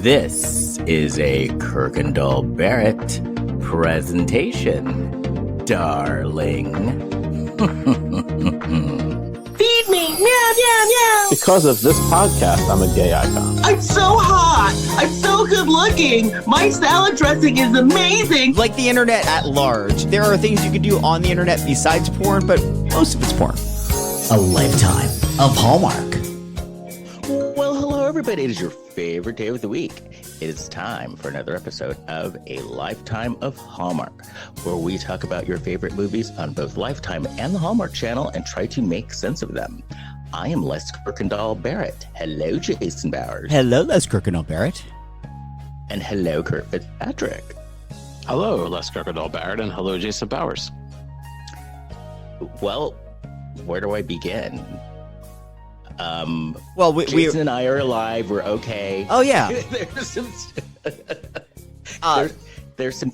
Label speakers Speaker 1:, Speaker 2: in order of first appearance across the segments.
Speaker 1: This is a Kirkendall Barrett presentation, darling.
Speaker 2: Feed me, meow, meow, meow.
Speaker 3: Because of this podcast, I'm a gay icon.
Speaker 2: I'm so hot. I'm so good looking. My salad dressing is amazing.
Speaker 4: Like the internet at large, there are things you can do on the internet besides porn, but most of it's porn.
Speaker 5: A lifetime of Hallmark.
Speaker 1: Well, hello, everybody. It is your favorite day of the week. It is time for another episode of A Lifetime of Hallmark, where we talk about your favorite movies on both Lifetime and the Hallmark Channel and try to make sense of them. I am Les Kirkendall Barrett. Hello, Jason Bowers.
Speaker 4: Hello, Les Kirkendall Barrett.
Speaker 1: And hello, Kurt Fitzpatrick.
Speaker 3: Hello, Les Kirkendall Barrett, and hello, Jason Bowers.
Speaker 1: Well, where do I begin?
Speaker 4: Jason
Speaker 1: and I are alive. We're okay.
Speaker 4: Oh yeah.
Speaker 1: there's some.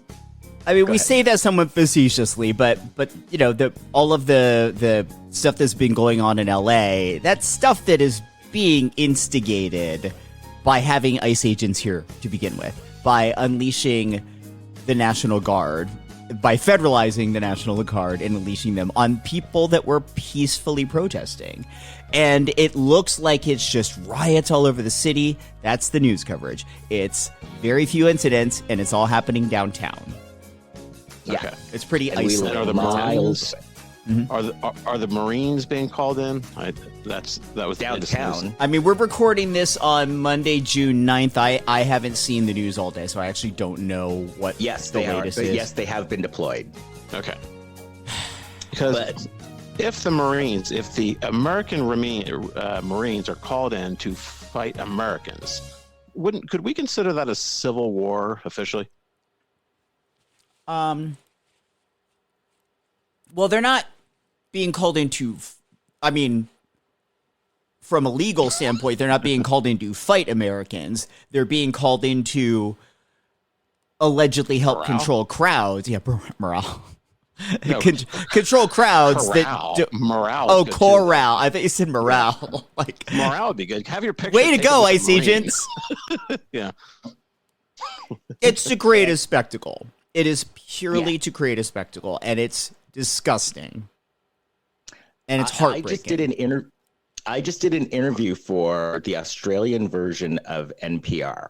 Speaker 4: I mean, we say that somewhat facetiously, but you know, all of the stuff that's been going on in LA, that's stuff that is being instigated by having ICE agents here to begin with, by unleashing the National Guard, by federalizing the National Guard and unleashing them on people that were peacefully protesting. And it looks like it's just riots all over the city. That's the news coverage. It's very few incidents, and it's all happening downtown. Yeah,
Speaker 3: Okay.
Speaker 4: it's pretty
Speaker 1: And we
Speaker 4: isolated.
Speaker 3: Are the
Speaker 1: miles
Speaker 3: Are the Marines being called in? That was
Speaker 1: downtown.
Speaker 4: I mean, we're recording this on Monday, June 9th. I haven't seen the news all day, so I actually don't know what
Speaker 1: Yes,
Speaker 4: the
Speaker 1: they are.
Speaker 4: latest
Speaker 1: But
Speaker 4: is.
Speaker 1: yes, they have been deployed.
Speaker 3: Okay. Because
Speaker 1: But
Speaker 3: if the American Marines are called in to fight Americans, could we consider that a civil war officially?
Speaker 4: Well, they're not being called into, I mean, from a legal standpoint, they're not being called in to fight Americans. They're being called in to allegedly help
Speaker 3: Morale?
Speaker 4: control crowds. Yeah, morale.
Speaker 3: No.
Speaker 4: Control crowds
Speaker 3: Corral.
Speaker 4: that.
Speaker 3: Morale.
Speaker 4: Oh,
Speaker 3: is good, too.
Speaker 4: corral. I thought you said morale. Like,
Speaker 3: Morale would be good. Have your picture.
Speaker 4: way to
Speaker 3: taken
Speaker 4: go,
Speaker 3: with a
Speaker 4: ICE
Speaker 3: Marine.
Speaker 4: agents.
Speaker 3: Yeah.
Speaker 4: It's to create a spectacle. It is purely
Speaker 1: Yeah.
Speaker 4: to create a spectacle, and it's disgusting. And it's heartbreaking.
Speaker 1: I just did an interview for the Australian version of NPR.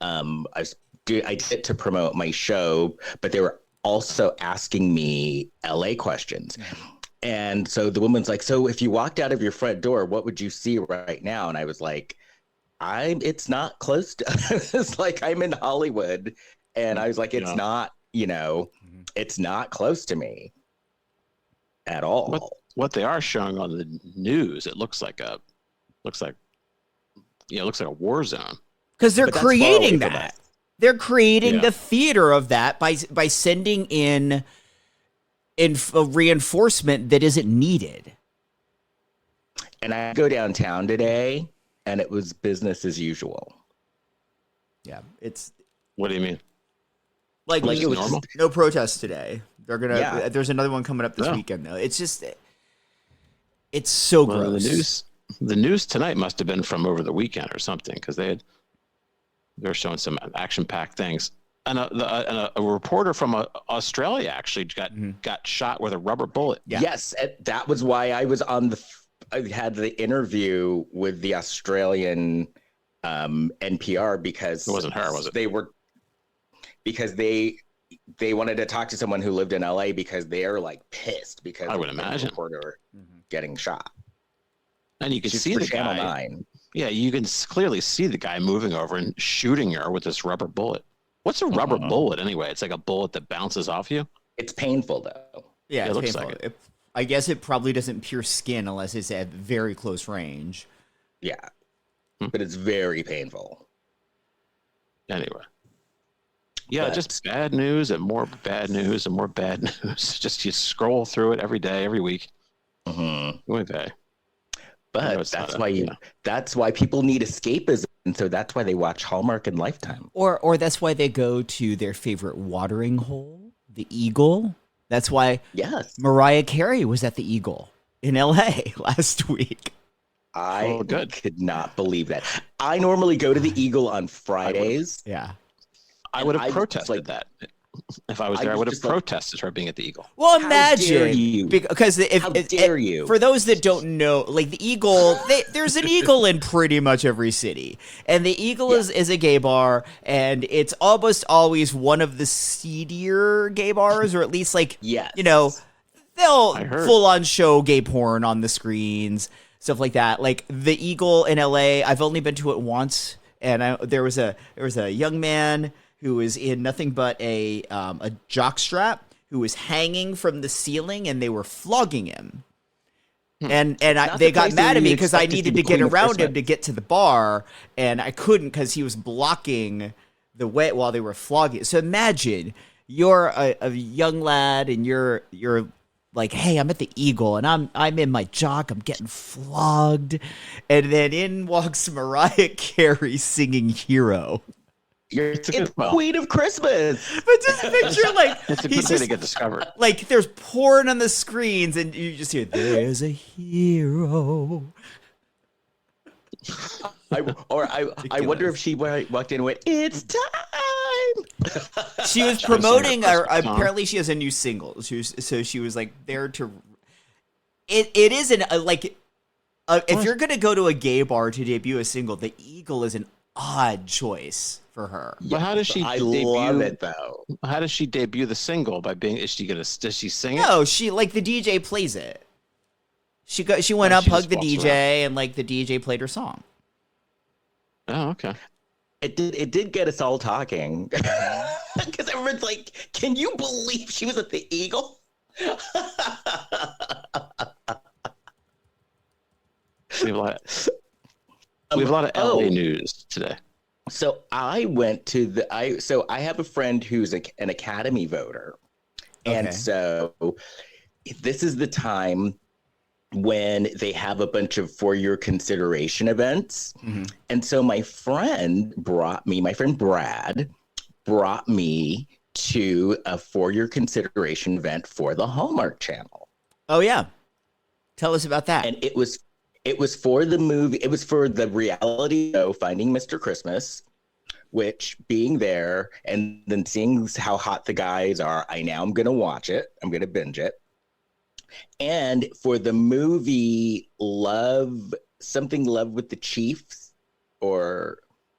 Speaker 1: I did it to promote my show, but they were also asking me LA questions. And so the woman's like, so if you walked out of your front door, what would you see right now? And I was like, it's not close to, it's like I'm in Hollywood. And I was like, it's not, it's not close to me at all.
Speaker 3: What they are showing on the news, it looks like a war zone.
Speaker 4: Because they're
Speaker 1: But that's far away
Speaker 4: creating
Speaker 1: from
Speaker 4: that.
Speaker 1: us.
Speaker 4: They're creating
Speaker 3: Yeah.
Speaker 4: the theater of that by sending in a reinforcement that isn't needed.
Speaker 1: And I go downtown today, and it was business as usual.
Speaker 4: Yeah, it's
Speaker 3: What do you mean?
Speaker 4: like
Speaker 1: Like it was
Speaker 3: normal?
Speaker 4: no protests today. They're gonna.
Speaker 1: Yeah.
Speaker 4: There's another one coming up this
Speaker 3: Yeah.
Speaker 4: weekend though. It's just, it's so
Speaker 3: Well,
Speaker 4: gross.
Speaker 3: the news tonight must have been from over the weekend or something, because they're showing some action-packed things. And a reporter from Australia actually got shot with a rubber bullet.
Speaker 4: Yeah.
Speaker 1: Yes, that was why I was I had the interview with the Australian NPR, because
Speaker 3: It wasn't her, was it?
Speaker 1: Because they wanted to talk to someone who lived in LA, because they're like pissed because
Speaker 3: I would
Speaker 1: of the
Speaker 3: imagine.
Speaker 1: reporter getting shot.
Speaker 3: And you can
Speaker 1: She's
Speaker 3: see
Speaker 1: for
Speaker 3: the
Speaker 1: Channel
Speaker 3: guy.
Speaker 1: 9.
Speaker 3: Yeah, you can clearly see the guy moving over and shooting her with this rubber bullet. What's a rubber bullet anyway? It's like a bullet that bounces off you.
Speaker 1: It's painful though.
Speaker 4: Yeah,
Speaker 3: it
Speaker 4: it's
Speaker 3: looks
Speaker 4: painful.
Speaker 3: like it.
Speaker 4: I guess it probably doesn't pierce skin unless it's at very close range.
Speaker 1: Yeah, but it's very painful.
Speaker 3: Anyway. Yeah,
Speaker 1: But-
Speaker 3: just bad news and more bad news and more bad news. Just you scroll through it every day, every week. Oy vey. I know
Speaker 1: But
Speaker 3: it's
Speaker 1: that's
Speaker 3: not
Speaker 1: why that's why people need escapism, and so that's why they watch Hallmark and Lifetime.
Speaker 4: Or that's why they go to their favorite watering hole, the Eagle. That's why
Speaker 1: Yes.
Speaker 4: Mariah Carey was at the Eagle in LA last week.
Speaker 1: I
Speaker 3: good.
Speaker 1: could not believe that. I normally go to the Eagle on Fridays.
Speaker 4: Yeah.
Speaker 3: I would have
Speaker 1: I was
Speaker 3: protested that. If I was there, I would have
Speaker 1: just like,
Speaker 3: protested her being at the Eagle.
Speaker 4: Well,
Speaker 1: How
Speaker 4: imagine
Speaker 1: dare you?
Speaker 4: because
Speaker 1: How dare you?
Speaker 4: For those that don't know, like the Eagle, there's an Eagle in pretty much every city, and the Eagle is a gay bar, and it's almost always one of the seedier gay bars, or at least like
Speaker 1: Yes.
Speaker 4: you know, they'll
Speaker 3: I heard.
Speaker 4: full on show gay porn on the screens, stuff like that. Like the Eagle in LA, I've only been to it once, and there was a young man who was in nothing but a jockstrap, who was hanging from the ceiling, and they were flogging him. And they got mad at me because I needed to get around him to get to the bar, and I couldn't because he was blocking the way while they were flogging. So imagine you're a young lad, and you're like, hey, I'm at the Eagle, and I'm in my jock, I'm getting flogged, and then in walks Mariah Carey singing "Hero."
Speaker 1: It's Queen of Christmas.
Speaker 4: But just picture like
Speaker 3: It's a
Speaker 4: he's
Speaker 3: good way to
Speaker 4: just
Speaker 3: get discovered.
Speaker 4: like there's porn on the screens, and you just hear "There's a hero."
Speaker 1: I wonder if she walked in and went, "It's time."
Speaker 4: She was promoting.
Speaker 3: Christmas song.
Speaker 4: Apparently, she has a new single. She was like there to. It isn't like if you're gonna go to a gay bar to debut a single, the Eagle is an odd choice for her.
Speaker 3: But how does she
Speaker 1: I
Speaker 3: debut?
Speaker 1: love it though.
Speaker 3: How does she debut the single? By being? Does she sing it?
Speaker 4: No, she like the DJ plays it. She went up,
Speaker 3: she
Speaker 4: hugged the
Speaker 3: just walks
Speaker 4: DJ, and like the DJ played her song.
Speaker 3: Oh, okay.
Speaker 1: It did get us all talking because everyone's like, "Can you believe she was at the Eagle?"
Speaker 3: We have a lot of LA news today.
Speaker 1: So I went to so I have a friend who's an Academy voter. And
Speaker 4: Okay.
Speaker 1: so this is the time when they have a bunch of for your consideration events.
Speaker 4: Mm-hmm.
Speaker 1: And so my friend Brad brought me to a for your consideration event for the Hallmark Channel.
Speaker 4: Oh yeah, tell us about that.
Speaker 1: And it was for the movie. It was for the reality show Finding Mr. Christmas, which being there and then seeing how hot the guys are, I'm going to watch it. I'm going to binge it. And for the movie Love with the Chiefs, or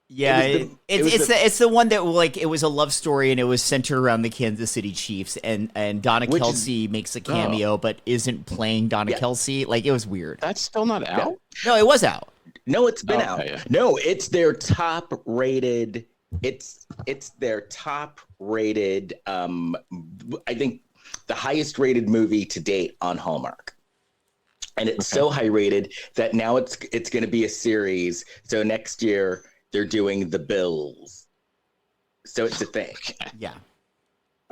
Speaker 4: Yeah, it's the one that like it was a love story and it was centered around the Kansas City Chiefs, and Donna Kelsey makes a cameo but isn't playing Donna Kelsey. Like it was weird.
Speaker 3: That's still not out.
Speaker 4: No, it was out.
Speaker 1: No, it's been out.
Speaker 3: Yeah.
Speaker 1: No, it's their top rated. It's their top rated. I think the highest rated movie to date on Hallmark, and it's so high rated that now it's going to be a series. So next year they're doing The Bills. So it's a thing.
Speaker 4: Yeah.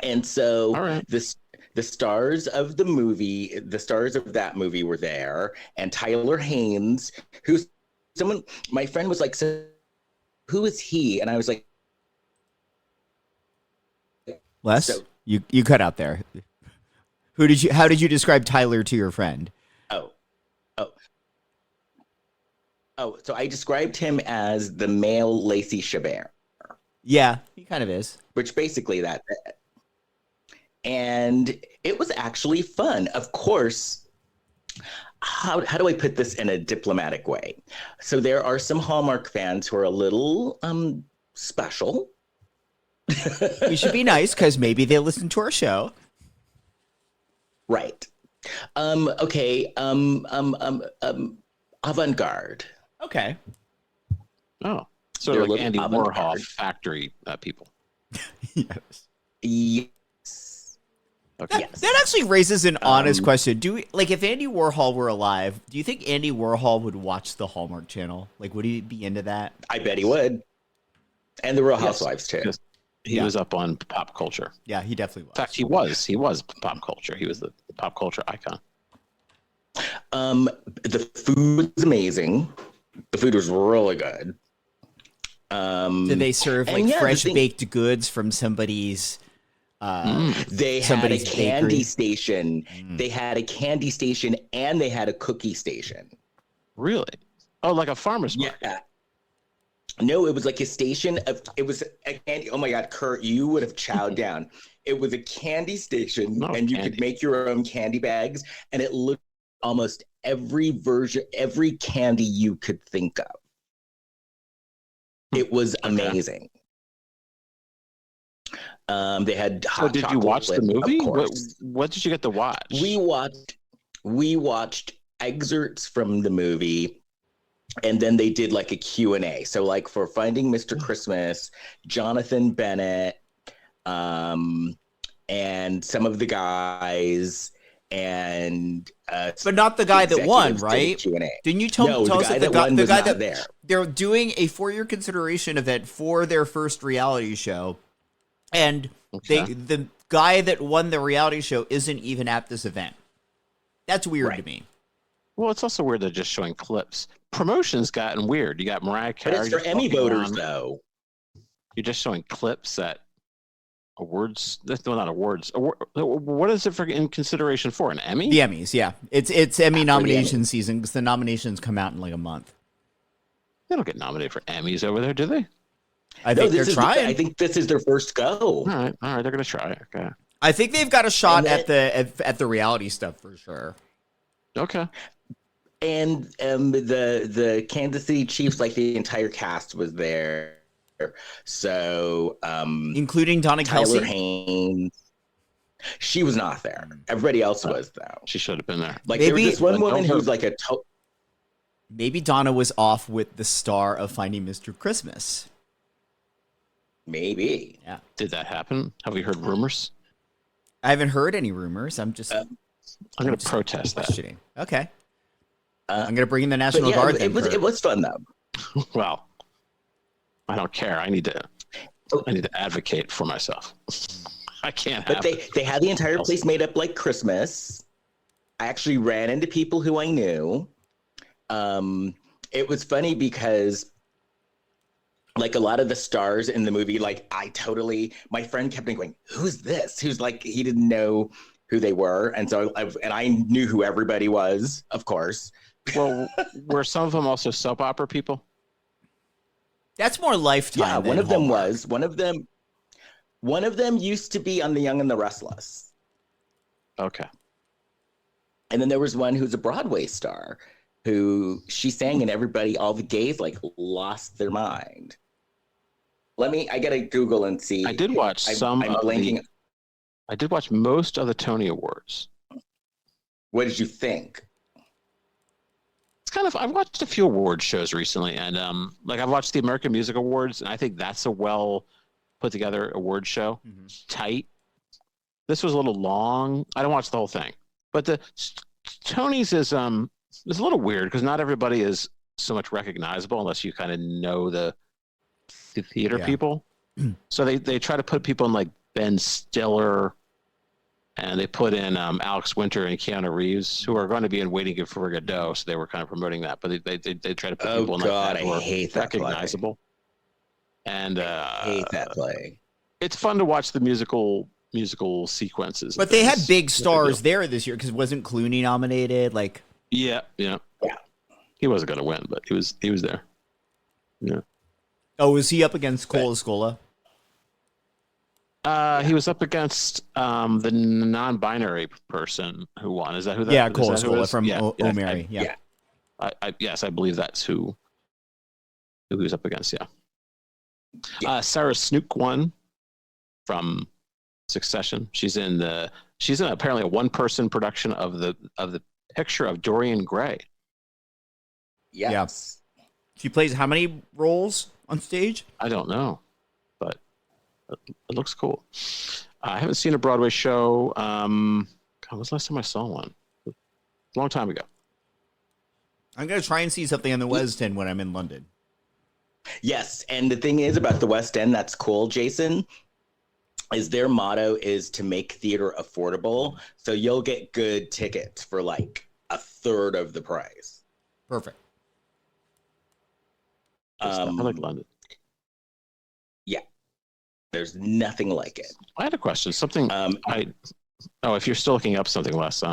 Speaker 1: And so
Speaker 3: All right.
Speaker 1: the stars of the movie, the stars of that movie were there, and Tyler Haynes, who's someone. My friend was like, "So, who is he?" And I was like,
Speaker 4: Les,
Speaker 1: So-
Speaker 4: you cut out there. How did you describe Tyler to your friend?
Speaker 1: So I described him as the male Lacey Chabert,
Speaker 4: Yeah, he kind of is.
Speaker 1: which basically that. And it was actually fun. Of course, how do I put this in a diplomatic way? So there are some Hallmark fans who are a little special.
Speaker 4: We should be nice because maybe they listen to our show.
Speaker 1: Right. Okay. Avant-garde.
Speaker 4: Okay.
Speaker 3: Oh, sort
Speaker 1: They're
Speaker 3: of like
Speaker 1: little
Speaker 3: Andy
Speaker 1: avant-garde.
Speaker 3: Warhol factory people.
Speaker 4: Yes.
Speaker 1: Yes.
Speaker 3: Okay.
Speaker 1: Yes.
Speaker 4: That actually raises an honest question. Do we like if Andy Warhol were alive? Do you think Andy Warhol would watch the Hallmark Channel? Like, would he be into that?
Speaker 1: I bet he would. And the Real Housewives too.
Speaker 3: Because he was up on pop culture.
Speaker 4: Yeah, he definitely was.
Speaker 3: In fact, he was pop culture. He was the pop culture icon.
Speaker 1: The food was amazing. The food was really good.
Speaker 4: Did they serve
Speaker 1: and
Speaker 4: like
Speaker 1: yeah, the
Speaker 4: fresh
Speaker 1: thing-
Speaker 4: baked goods from somebody's?
Speaker 1: They had a
Speaker 4: somebody's
Speaker 1: candy
Speaker 4: bakery?
Speaker 1: station. They had a candy station and they had a cookie station.
Speaker 3: Really? Oh, like a farmer's market.
Speaker 1: Yeah. No, it was like a station of, it was a candy. Oh my God, Kurt, you would have chowed down. It was a candy station, and you could make your own candy bags, and it looked almost every version, every candy you could think of. It was amazing. They had hot
Speaker 3: did you watch the movie? What did you get to watch?
Speaker 1: We watched excerpts from the movie, and then they did like a Q&A. So like for Finding Mr. Christmas, Jonathan Bennett, and some of the guys, and
Speaker 4: but not the guy that won, right? Didn't you tell us that the guy that
Speaker 1: there?
Speaker 4: They're doing a for-year consideration event for their first reality show, and the guy that won the reality show isn't even at this event. That's weird to me.
Speaker 3: Well, it's also weird they're just showing clips. Promotion's gotten weird. You got Mariah Carey.
Speaker 1: But it's for Emmy voters, though.
Speaker 3: You're just showing clips at awards. No, not awards. What is it for in consideration for? An Emmy?
Speaker 4: The Emmys, yeah. It's Emmy nomination season because the nominations come out in like a month.
Speaker 3: They don't get nominated for Emmys over there, do they?
Speaker 4: I think they're trying.
Speaker 1: I think this is their first go.
Speaker 3: All right, they're gonna try. Okay.
Speaker 4: I think they've got a shot at the reality stuff for sure.
Speaker 3: Okay.
Speaker 1: And the Kansas City Chiefs, like the entire cast was there. So
Speaker 4: including Donna
Speaker 1: Tyler
Speaker 4: Kelsey.
Speaker 1: Haynes. She was not there. Everybody else was though.
Speaker 3: She should have been there.
Speaker 1: Like there was this one woman who was like
Speaker 4: maybe Donna was off with the star of Finding Mr. Christmas.
Speaker 1: Maybe.
Speaker 4: Yeah.
Speaker 3: Did that happen? Have we heard rumors?
Speaker 4: I haven't heard any rumors. I'm
Speaker 3: going to protest that.
Speaker 4: Okay. I'm going to bring in the National Guard.
Speaker 1: It was fun though.
Speaker 3: Well, I don't care. I need to advocate for myself. I can't.
Speaker 1: But they had the entire place made up like Christmas. I actually ran into people who I knew. It was funny because like a lot of the stars in the movie, like my friend kept going, "Who's this?" Who's like, he didn't know who they were, and so I knew who everybody was, of course.
Speaker 3: Well, were some of them also soap opera people?
Speaker 4: That's more Lifetime.
Speaker 1: Yeah, one of them was. One of them used to be on The Young and the Restless.
Speaker 3: Okay.
Speaker 1: And then there was one who's a Broadway star who she sang, and everybody, all the gays, like lost their mind. I gotta Google and see.
Speaker 3: I did watch I did watch most of the Tony Awards.
Speaker 1: What did you think?
Speaker 3: I've watched a few award shows recently, and like I've watched the American Music Awards, and I think that's a well put together award show. Mm-hmm. Tight. This was a little long. I don't watch the whole thing, but the Tonys is a little weird because not everybody is so much recognizable unless you kind of know the theater people. So they try to put people in like Ben Stiller, and they put in Alex Winter and Keanu Reeves, who are going to be in Waiting for Godot. So they were kind of promoting that, but they try to put people in like that who are recognizable. And
Speaker 1: I hate that play.
Speaker 3: It's fun to watch the musical sequences.
Speaker 4: But they had big stars there this year because wasn't Clooney nominated? Like,
Speaker 3: yeah. He wasn't going to win, but he was there. Yeah.
Speaker 4: Oh, was he up against Cole Escola?
Speaker 3: He was up against the non-binary person who won. Is that who that?
Speaker 4: Yeah, Cole Escola from O'Mary. Yeah.
Speaker 3: I believe that's who he was up against. Yeah. Sarah Snook won from Succession. She's in apparently a one-person production of the Picture of Dorian Gray.
Speaker 1: Yes.
Speaker 4: Yeah. She plays how many roles on stage?
Speaker 3: I don't know, but it looks cool. I haven't seen a Broadway show. When was the last time I saw one? A long time ago.
Speaker 4: I'm going to try and see something in the West End when I'm in London.
Speaker 1: Yes, and the thing is about the West End that's cool, Jason, is their motto is to make theater affordable. So you'll get good tickets for like a third of the price.
Speaker 4: Perfect.
Speaker 3: I like London.
Speaker 1: Yeah. There's nothing like it.
Speaker 3: I had a question. Something if you're still looking up something, Les,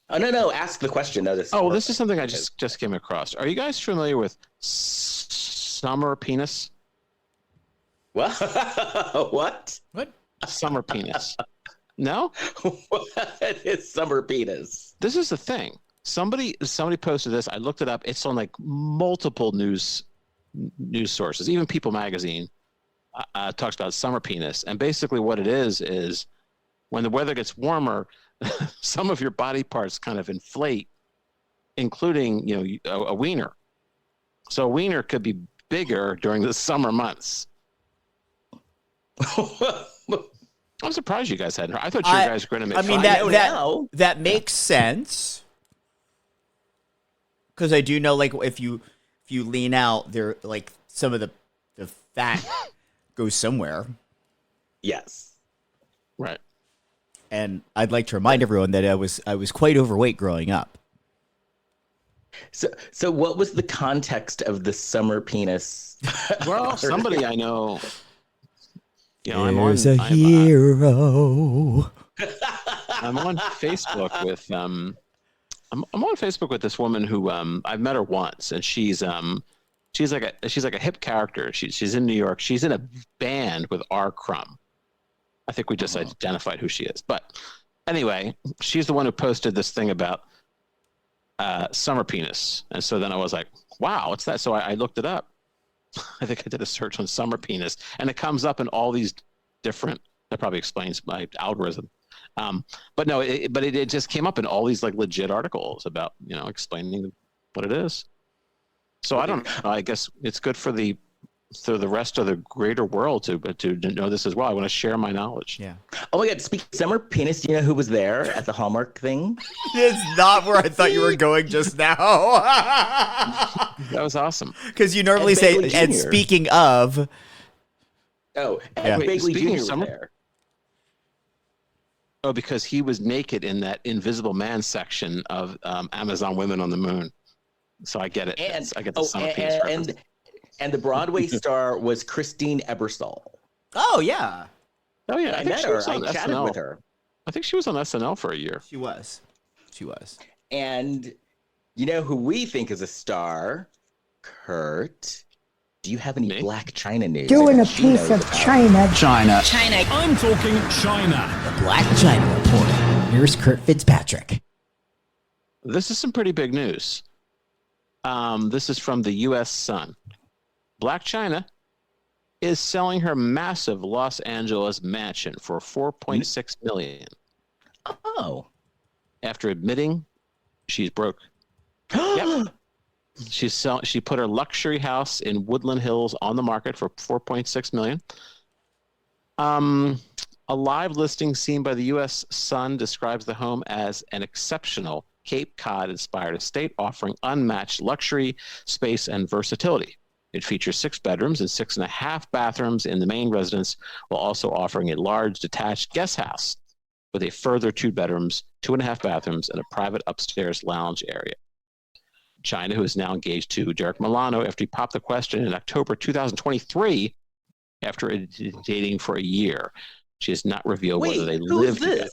Speaker 1: Oh no! Ask the question. No, this.
Speaker 3: Oh, this is something I just came across. Are you guys familiar with summer penis?
Speaker 1: What? What?
Speaker 4: What?
Speaker 3: Summer penis. No?
Speaker 1: What is summer penis?
Speaker 3: This is the thing. Somebody posted this. I looked it up. It's on like multiple news sources. Even People Magazine talks about summer penis. And basically what it is when the weather gets warmer, some of your body parts kind of inflate, including, a wiener. So a wiener could be bigger during the summer months. I'm surprised you guys hadn't heard. I thought you guys were going to make fun.
Speaker 4: That makes sense. Because I do know, like, if you lean out, there, like, some of the fat goes somewhere.
Speaker 1: Yes.
Speaker 3: Right.
Speaker 4: And I'd like to remind everyone that I was quite overweight growing up.
Speaker 1: So what was the context of the summer penis?
Speaker 3: Well, somebody I know.
Speaker 4: There's a hero.
Speaker 3: I'm on Facebook with I'm on Facebook with this woman who I've met her once, and she's like a hip character. She's in New York. She's in a band with R. Crumb. I think we just identified who she is. But anyway, she's the one who posted this thing about summer penis. And so then I was like, wow, what's that? So I looked it up. I think I did a search on summer penis, and it comes up in all these different, that probably explains my algorithm. But no, it just came up in all these like legit articles about, explaining what it is. So I don't know. I guess it's good for the rest of the greater world to know this as well. I want to share my knowledge.
Speaker 4: Yeah.
Speaker 1: Oh my God! Speaking of summer penis, do you know who was there at the Hallmark thing?
Speaker 4: It's not where I thought you were going just now.
Speaker 3: That was awesome.
Speaker 4: Because you normally say, and speaking of.
Speaker 1: Oh,
Speaker 4: yeah.
Speaker 1: Bagley
Speaker 3: Speaking
Speaker 1: Jr.
Speaker 3: of summer,
Speaker 1: was there.
Speaker 3: Oh, because he was naked in that Invisible Man section of Amazon Women on the Moon. So I get it.
Speaker 1: And
Speaker 3: I get the summer penis reference.
Speaker 1: And the Broadway star was Christine Ebersol.
Speaker 4: Oh yeah.
Speaker 3: Oh yeah,
Speaker 1: I met her. I chatted with her.
Speaker 3: I think she was on SNL for a year.
Speaker 4: She was.
Speaker 1: And you know who we think is a star? Kurt. Do you have any Blac Chyna news?
Speaker 6: Doing a piece of China.
Speaker 5: China.
Speaker 7: I'm talking China.
Speaker 5: The Blac Chyna Report. Here's Kurt Fitzpatrick.
Speaker 3: This is some pretty big news. This is from the U.S. Sun. Blac Chyna is selling her massive Los Angeles mansion for $4.6 million.
Speaker 1: Oh.
Speaker 3: After admitting she's broke. Yep. She put her luxury house in Woodland Hills on the market for $4.6 million. A live listing seen by the U.S. Sun describes the home as an exceptional Cape Cod-inspired estate offering unmatched luxury, space, and versatility. It features 6 bedrooms and 6.5 bathrooms in the main residence, while also offering a large detached guest house with a further 2 bedrooms, 2.5 bathrooms, and a private upstairs lounge area. Chyna, who is now engaged to Derek Milano after he popped the question in October 2023 after dating for a year. She has not revealed whether they live together.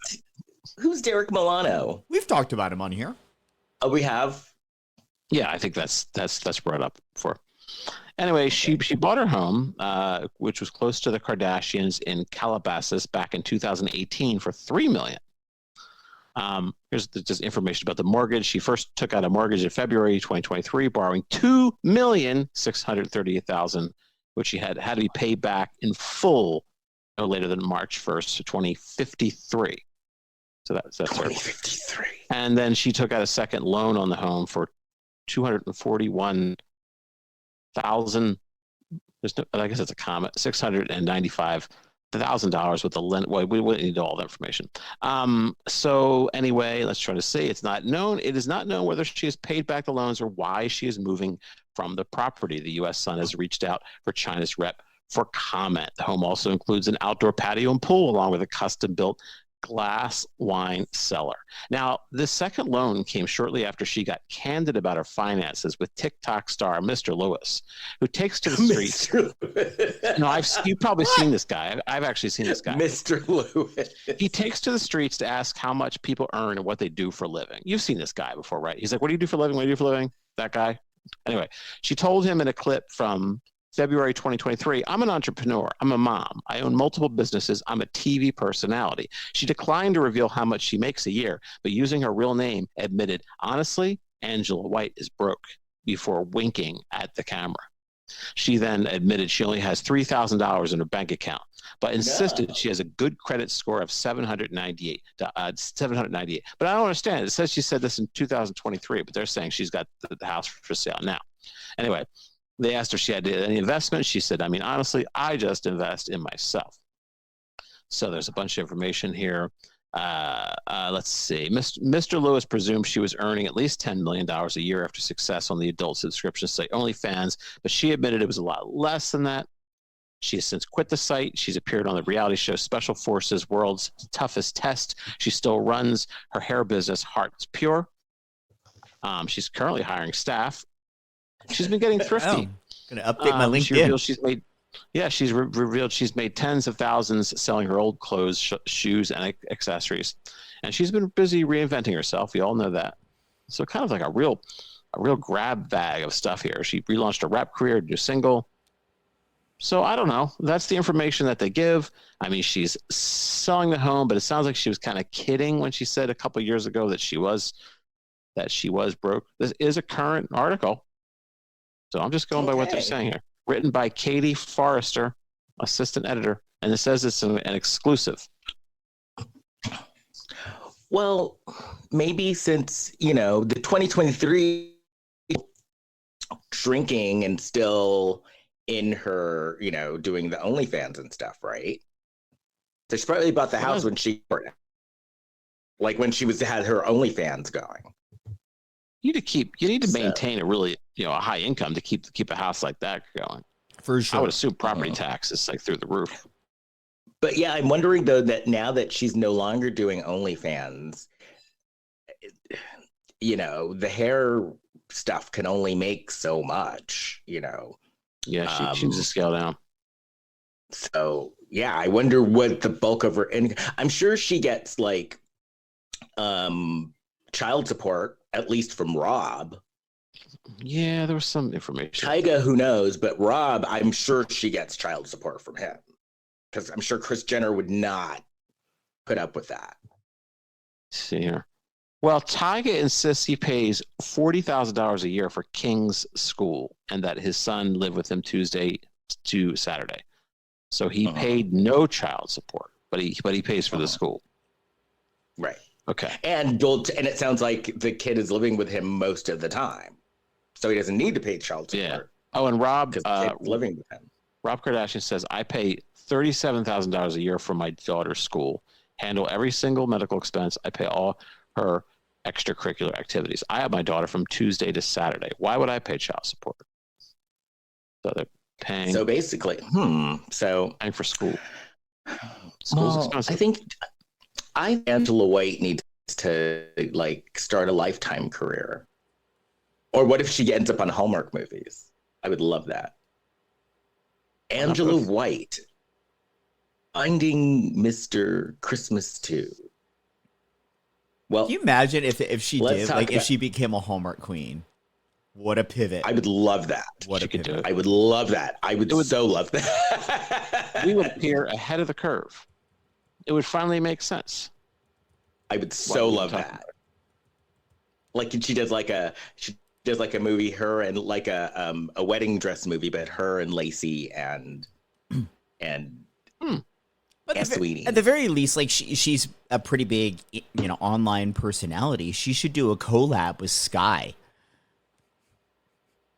Speaker 1: Who's Derek Milano?
Speaker 4: We've talked about him on here.
Speaker 1: Oh, we have?
Speaker 3: Yeah, I think that's brought up before. Anyway, she bought her home, which was close to the Kardashians in Calabasas back in 2018 for $3 million. Here's just information about the mortgage. She first took out a mortgage in February 2023, borrowing $2,638,000, which she had to be paid back in full no later than March 1st, 2053. So that's
Speaker 1: 2053.
Speaker 3: And then she took out a second loan on the home for $241,000. I guess it's a comma. $695,000 with the lend. Well, we wouldn't need all the information. So anyway, let's try to see. It is not known whether she has paid back the loans or why she is moving from the property. The U.S. Sun has reached out for Chyna's rep for comment. The home also includes an outdoor patio and pool, along with a custom-built glass wine cellar. Now, this second loan came shortly after she got candid about her finances with TikTok star Mr. Lewis, who takes to the streets. No, you've probably seen this guy. I've actually seen this guy.
Speaker 1: Mr. Lewis.
Speaker 3: He takes to the streets to ask how much people earn and what they do for a living. You've seen this guy before, right? He's like, what do you do for a living? What do you do for a living? That guy. Anyway, she told him in a clip from February 2023, I'm an entrepreneur. I'm a mom. I own multiple businesses. I'm a TV personality. She declined to reveal how much she makes a year, but using her real name, admitted, honestly, Angela White is broke, before winking at the camera. She then admitted she only has $3,000 in her bank account, but insisted she has a good credit score of 798. But I don't understand. It says she said this in 2023, but they're saying she's got the house for sale now. Anyway, they asked her if she had any investment. She said, I mean, honestly, I just invest in myself. So there's a bunch of information here. Let's see. Mr. Lewis presumed she was earning at least $10 million a year after success on the adult subscription site OnlyFans, but she admitted it was a lot less than that. She has since quit the site. She's appeared on the reality show Special Forces World's Toughest Test. She still runs her hair business, Heart's Pure. She's currently hiring staff. She's been getting thrifty.
Speaker 4: Gonna update my LinkedIn.
Speaker 3: She's revealed she's made tens of thousands selling her old clothes, shoes, and accessories, and she's been busy reinventing herself. We all know that. So kind of like a real grab bag of stuff here. She relaunched a rap career, new single. So I don't know. That's the information that they give. I mean, she's selling the home, but it sounds like she was kind of kidding when she said a couple of years ago that she was broke. This is a current article. So I'm just going by what they're saying here. Written by Katie Forrester, assistant editor, and it says it's an exclusive.
Speaker 1: Well, maybe since, the 2023 drinking and still in her, doing the OnlyFans and stuff, right? So she probably bought the house when she had her OnlyFans going.
Speaker 3: You need to maintain a really, a high income to keep a house like that going.
Speaker 4: For sure.
Speaker 3: I would assume property tax is like through the roof.
Speaker 1: But yeah, I'm wondering though that now that she's no longer doing OnlyFans, the hair stuff can only make so much,
Speaker 3: Yeah, she needs to scale down.
Speaker 1: So yeah, I wonder what the bulk of her income. I'm sure she gets like child support, at least from Rob.
Speaker 3: Yeah, there was some information.
Speaker 1: Tyga, who knows? But Rob, I'm sure she gets child support from him, because I'm sure Kris Jenner would not put up with that.
Speaker 3: Let's see here. Well, Tyga insists he pays $40,000 a year for King's school, and that his son lived with him Tuesday to Saturday. So he paid no child support, but he pays for the school.
Speaker 1: Right.
Speaker 3: Okay.
Speaker 1: And it sounds like the kid is living with him most of the time, so he doesn't need to pay child support.
Speaker 3: Yeah. Oh, and Rob
Speaker 1: living with him.
Speaker 3: Rob Kardashian says, I pay $37,000 a year for my daughter's school, handle every single medical expense. I pay all her extracurricular activities. I have my daughter from Tuesday to Saturday. Why would I pay child support? So they're paying.
Speaker 1: So basically,
Speaker 3: paying for school. School's expensive.
Speaker 1: I think Angela White needs to start a Lifetime career. Or what if she ends up on Hallmark movies? I would love that. Angela White, Finding Mr. Christmas 2. Well,
Speaker 4: can you imagine if she did, if she became a Hallmark queen? What a pivot.
Speaker 1: I would love that.
Speaker 4: What a pivot.
Speaker 1: I would love that. I would so love that.
Speaker 3: We would appear ahead of the curve. It would finally make sense.
Speaker 1: I would so love that. Like she does like a movie, her and like a wedding dress movie, but her and Lacey and Sweetie.
Speaker 4: At the very least, she's a pretty big, online personality. She should do a collab with Sky.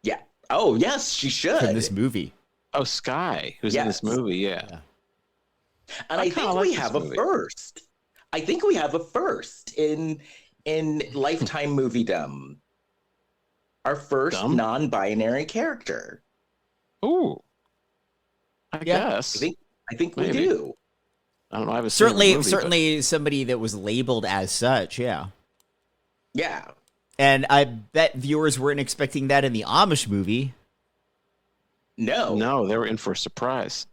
Speaker 1: Yeah. Oh yes, she should.
Speaker 4: From this movie.
Speaker 3: Oh, Sky, who's in this movie? Yeah.
Speaker 1: And I think we have a first. I think we have a first in Lifetime moviedom. Our first non-binary character.
Speaker 3: Ooh. I guess.
Speaker 1: I think we do.
Speaker 3: I don't know. I haven't seen the movie,
Speaker 4: Certainly somebody that was labeled as such. Yeah.
Speaker 1: Yeah.
Speaker 4: And I bet viewers weren't expecting that in the Amish movie.
Speaker 3: No, they were in for a surprise.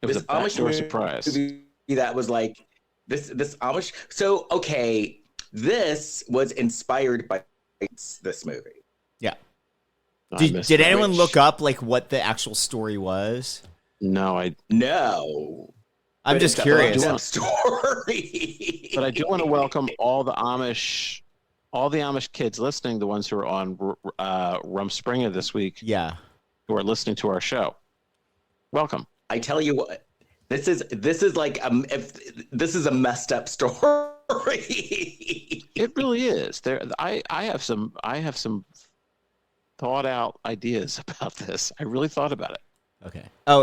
Speaker 3: It was
Speaker 1: This
Speaker 3: a backdoor surprise.
Speaker 1: movie that was like this Amish. So okay, this was inspired by this movie.
Speaker 4: Yeah.
Speaker 3: I missed
Speaker 4: Did
Speaker 3: that.
Speaker 4: anyone look up like what the actual story was?
Speaker 3: No,
Speaker 1: No.
Speaker 4: I'm
Speaker 1: But
Speaker 4: just
Speaker 1: it's a
Speaker 4: curious.
Speaker 1: fucked up story.
Speaker 3: but I do want to welcome all the Amish kids listening, the ones who are on Rumspringa this week, who are listening to our show. Welcome.
Speaker 1: I tell you what, this is like this is a messed up story.
Speaker 3: It really is. I have some thought out ideas about this. I really thought about it.
Speaker 4: Okay. Oh,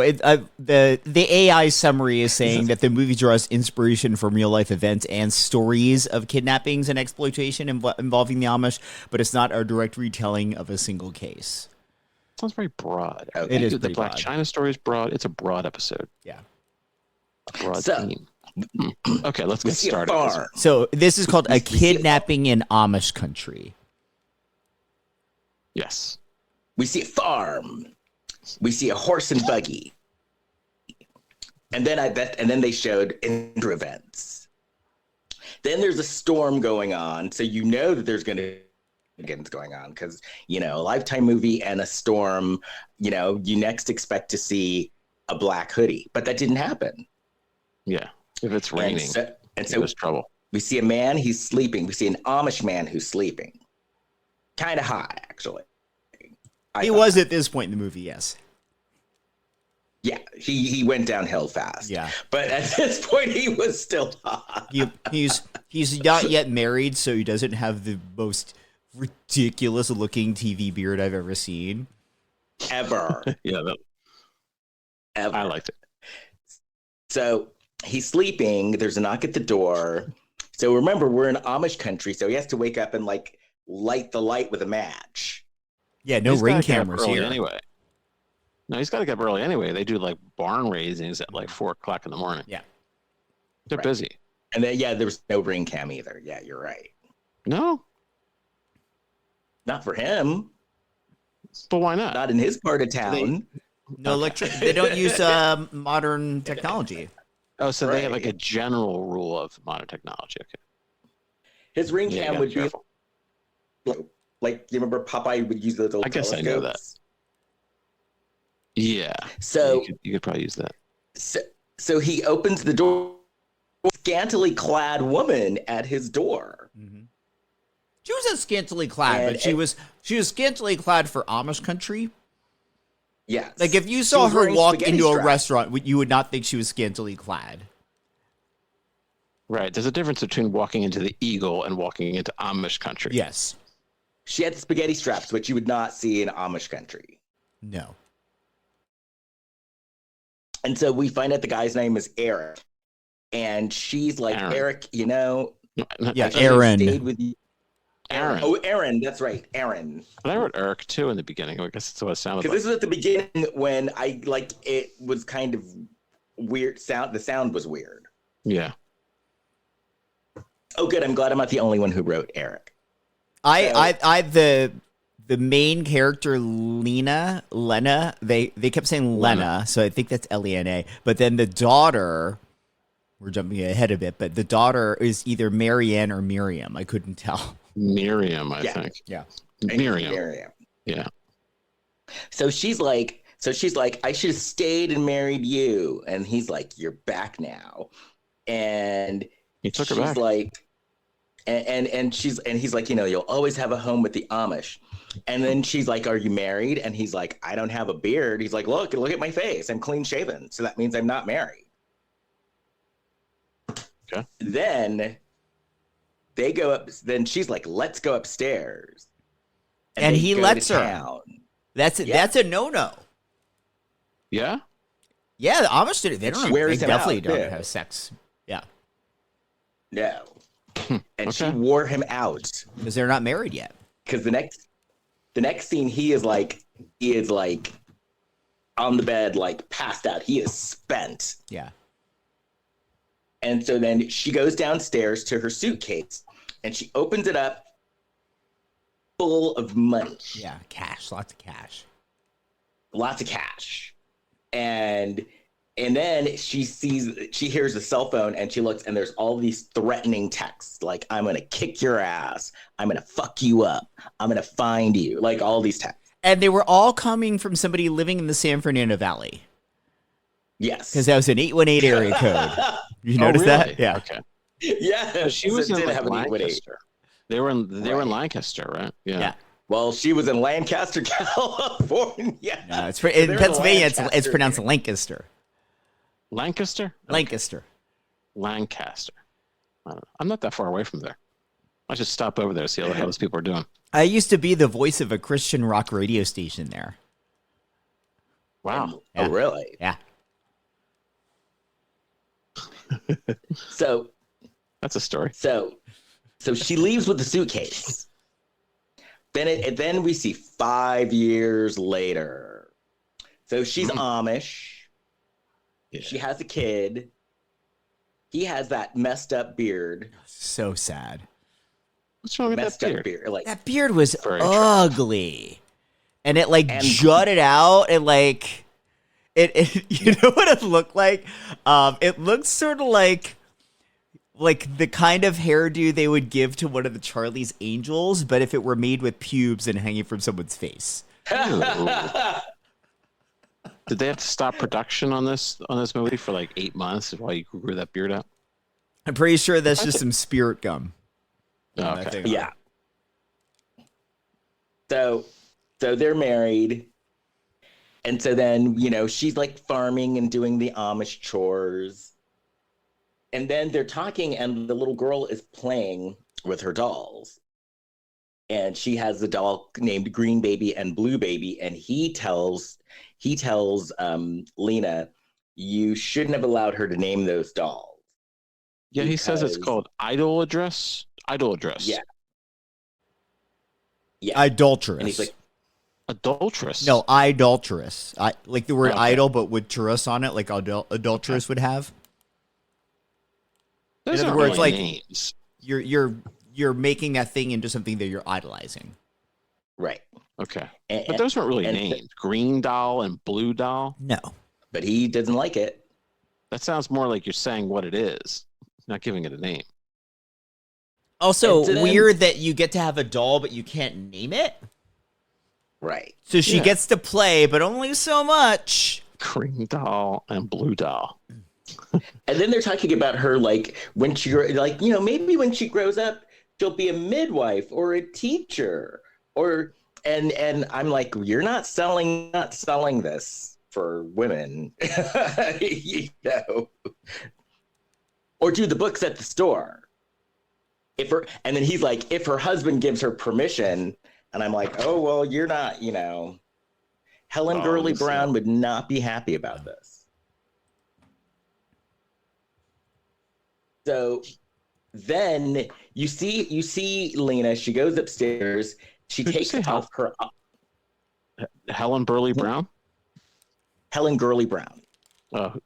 Speaker 4: the AI summary is saying that the movie draws inspiration from real life events and stories of kidnappings and exploitation involving the Amish, but it's not a direct retelling of a single case.
Speaker 3: Sounds very broad.
Speaker 4: Okay. It is
Speaker 3: the
Speaker 4: pretty
Speaker 3: Blac
Speaker 4: broad.
Speaker 3: Chyna story is broad. It's a broad episode.
Speaker 4: Yeah.
Speaker 3: A broad
Speaker 1: So-
Speaker 3: theme. Okay, let's get
Speaker 1: See a
Speaker 3: started.
Speaker 1: farm.
Speaker 4: So this is called a
Speaker 1: We see it.
Speaker 4: kidnapping in Amish country.
Speaker 3: Yes.
Speaker 1: We see a farm. We see a horse and buggy. And then they showed inter events. Then there's a storm going on, so you know that there's going to again going on because a Lifetime movie and a storm. You next expect to see a black hoodie, but that didn't happen.
Speaker 3: Yeah. If it's raining,
Speaker 1: and so
Speaker 3: there's trouble.
Speaker 1: we see a man. He's sleeping. We see an Amish man who's sleeping. Kind of hot, actually.
Speaker 4: He was at this point in the movie, yes.
Speaker 1: Yeah, he went downhill fast.
Speaker 4: Yeah.
Speaker 1: But at this point, he was still hot.
Speaker 4: He's not yet married, so he doesn't have the most ridiculous looking TV beard I've ever seen.
Speaker 1: Ever.
Speaker 3: Yeah,
Speaker 1: Ever.
Speaker 3: I liked it.
Speaker 1: So he's sleeping. There's a knock at the door. So remember, we're in Amish country, so he has to wake up and light the light with a match.
Speaker 4: Yeah, no
Speaker 3: He's
Speaker 4: ring
Speaker 3: gotta get up
Speaker 4: cameras
Speaker 3: early
Speaker 4: here.
Speaker 3: anyway. No, he's got to get up early anyway. They do barn raisings at 4:00 in the morning.
Speaker 4: Yeah.
Speaker 3: They're
Speaker 1: Right.
Speaker 3: busy.
Speaker 1: And then there was no ring cam either. Yeah, you're right.
Speaker 3: No,
Speaker 1: Not for him.
Speaker 3: but why not?
Speaker 1: Not in his part of town.
Speaker 4: No electric. They don't use modern technology.
Speaker 3: Oh, so they have
Speaker 1: Right.
Speaker 3: a general rule of modern technology. Okay.
Speaker 1: His ring
Speaker 3: Yeah,
Speaker 1: cam
Speaker 3: you
Speaker 1: would
Speaker 3: gotta be
Speaker 1: be like you remember Popeye would use those old
Speaker 3: I guess I know that.
Speaker 1: telescopes?
Speaker 3: Yeah.
Speaker 1: So
Speaker 3: you could probably use that.
Speaker 1: so he opens the door. Scantily clad woman at his door.
Speaker 4: She wasn't scantily clad, but she was scantily clad for Amish country.
Speaker 1: Yes.
Speaker 4: Like if you
Speaker 1: She
Speaker 4: saw
Speaker 1: was
Speaker 4: her
Speaker 1: wearing
Speaker 4: walk
Speaker 1: spaghetti
Speaker 4: into a
Speaker 1: straps.
Speaker 4: restaurant, you would not think she was scantily clad.
Speaker 3: Right. There's a difference between walking into the Eagle and walking into Amish country.
Speaker 4: Yes.
Speaker 1: She had spaghetti straps, which you would not see in Amish country.
Speaker 4: No.
Speaker 1: And so we find out the guy's name is Eric. And she's like,
Speaker 3: Aaron.
Speaker 1: Eric,
Speaker 4: Yeah,
Speaker 1: I
Speaker 4: Aaron.
Speaker 1: stayed with you.
Speaker 3: Aaron.
Speaker 1: Oh, Aaron, that's right. Aaron.
Speaker 3: And I wrote Eric too in the beginning. I guess that's what it sounded
Speaker 1: Because
Speaker 3: like.
Speaker 1: this was at the beginning when it was kind of weird sound. The sound was weird.
Speaker 3: Yeah.
Speaker 1: Oh, good. I'm glad I'm not the only one who wrote Eric.
Speaker 4: The main character Lena, they kept saying Lena, so I think that's Lena. But then the daughter, we're jumping ahead a bit, but the daughter is either Marianne or Miriam. I couldn't tell.
Speaker 3: Miriam, I
Speaker 1: Yeah.
Speaker 3: think.
Speaker 4: Yeah.
Speaker 3: Miriam. Yeah.
Speaker 1: So she's like, I should have stayed and married you. And he's like, you're back now. And
Speaker 3: He took her
Speaker 1: she's
Speaker 3: back.
Speaker 1: like, and he's like, you'll always have a home with the Amish. And then she's like, are you married? And he's like, I don't have a beard. He's like, look at my face. I'm clean shaven. So that means I'm not married.
Speaker 3: Okay.
Speaker 1: Then they go up. Then she's like, let's go upstairs.
Speaker 4: And
Speaker 1: they
Speaker 4: he
Speaker 1: go
Speaker 4: lets
Speaker 1: to
Speaker 4: her.
Speaker 1: town.
Speaker 4: That's a no-no.
Speaker 3: Yeah?
Speaker 4: Yeah, the Amish did it. They don't.
Speaker 1: Wears
Speaker 4: They
Speaker 1: him
Speaker 4: definitely
Speaker 1: out,
Speaker 4: don't
Speaker 1: too.
Speaker 4: have sex. Yeah,
Speaker 1: No. And she
Speaker 3: Okay.
Speaker 1: wore him out.
Speaker 4: because they're not married yet.
Speaker 1: Because the next scene he is like on the bed, like passed out. He is spent.
Speaker 4: Yeah.
Speaker 1: And so then she goes downstairs to her suitcase and she opens it up full of money.
Speaker 4: Yeah, cash, lots of cash.
Speaker 1: Lots of cash. And then she hears a cell phone and she looks and there's all these threatening texts like, I'm going to kick your ass. I'm going to fuck you up. I'm going to find you. Like all these texts.
Speaker 4: And they were all coming from somebody living in the San Fernando Valley.
Speaker 1: Yes.
Speaker 4: Because that was an 818 area code. You notice that? Yeah.
Speaker 3: Okay.
Speaker 1: Yeah.
Speaker 3: She was in
Speaker 1: have an
Speaker 3: Lancaster. They were in Lancaster, right?
Speaker 4: Yeah.
Speaker 1: Well, she was in Lancaster, California.
Speaker 4: No, in Pennsylvania, it's pronounced Lancaster.
Speaker 3: Lancaster?
Speaker 4: Lancaster.
Speaker 3: Lancaster. I don't know. I'm not that far away from there. I should stop over there, see how those people are doing.
Speaker 4: I used to be the voice of a Christian rock radio station there.
Speaker 3: Wow.
Speaker 1: Oh, really?
Speaker 4: Yeah.
Speaker 1: So
Speaker 3: that's a story.
Speaker 1: So she leaves with the suitcase. Then we see 5 years later. So she's Amish. Yeah. She has a kid. He has that messed up beard.
Speaker 4: So sad.
Speaker 3: What's wrong with that beard?
Speaker 1: Like,
Speaker 4: that beard was ugly. And it jutted out and it you know what it looked like? It looked sort of like the kind of hairdo they would give to one of the Charlie's Angels, but if it were made with pubes and hanging from someone's face.
Speaker 3: Did they have to stop production on this movie for like 8 months while you grew that beard out?
Speaker 4: I'm pretty sure that's just some spirit gum.
Speaker 3: Oh, okay.
Speaker 1: Yeah. So they're married. And so then, she's like farming and doing the Amish chores. And then they're talking and the little girl is playing with her dolls. And she has a doll named Green Baby and Blue Baby. And he tells Lena, you shouldn't have allowed her to name those dolls.
Speaker 3: Yeah, he says it's called idolatrous. Idolatrous.
Speaker 1: Yeah.
Speaker 4: Idolatrous.
Speaker 1: And he's like,
Speaker 3: adulterous.
Speaker 4: No, idolatrous. Like the word idol, but with terus on it, like adulterous would have.
Speaker 3: Those
Speaker 4: in other
Speaker 3: aren't
Speaker 4: words,
Speaker 3: really
Speaker 4: like
Speaker 3: names.
Speaker 4: you're making that thing into something that you're idolizing.
Speaker 1: right.
Speaker 3: Okay. But those weren't really names. Green doll and blue doll.
Speaker 4: No.
Speaker 1: But he doesn't like it.
Speaker 3: That sounds more like you're saying what it is, not giving it a name.
Speaker 4: Also, weird that you get to have a doll, but you can't name it.
Speaker 1: Right.
Speaker 4: So she gets to play, but only so much.
Speaker 3: Green doll and blue doll.
Speaker 1: And then they're talking about her, like, when she, like, maybe when she grows up, she'll be a midwife or a teacher and I'm like, you're not selling this for women, or do the books at the store. And then he's like, if her husband gives her permission, and I'm like, oh, well, you're not, Helen Gurley Brown would not be happy about this. So then you see Lena, she goes upstairs, she takes off her...
Speaker 3: Helen Burley Brown?
Speaker 1: Helen Gurley Brown.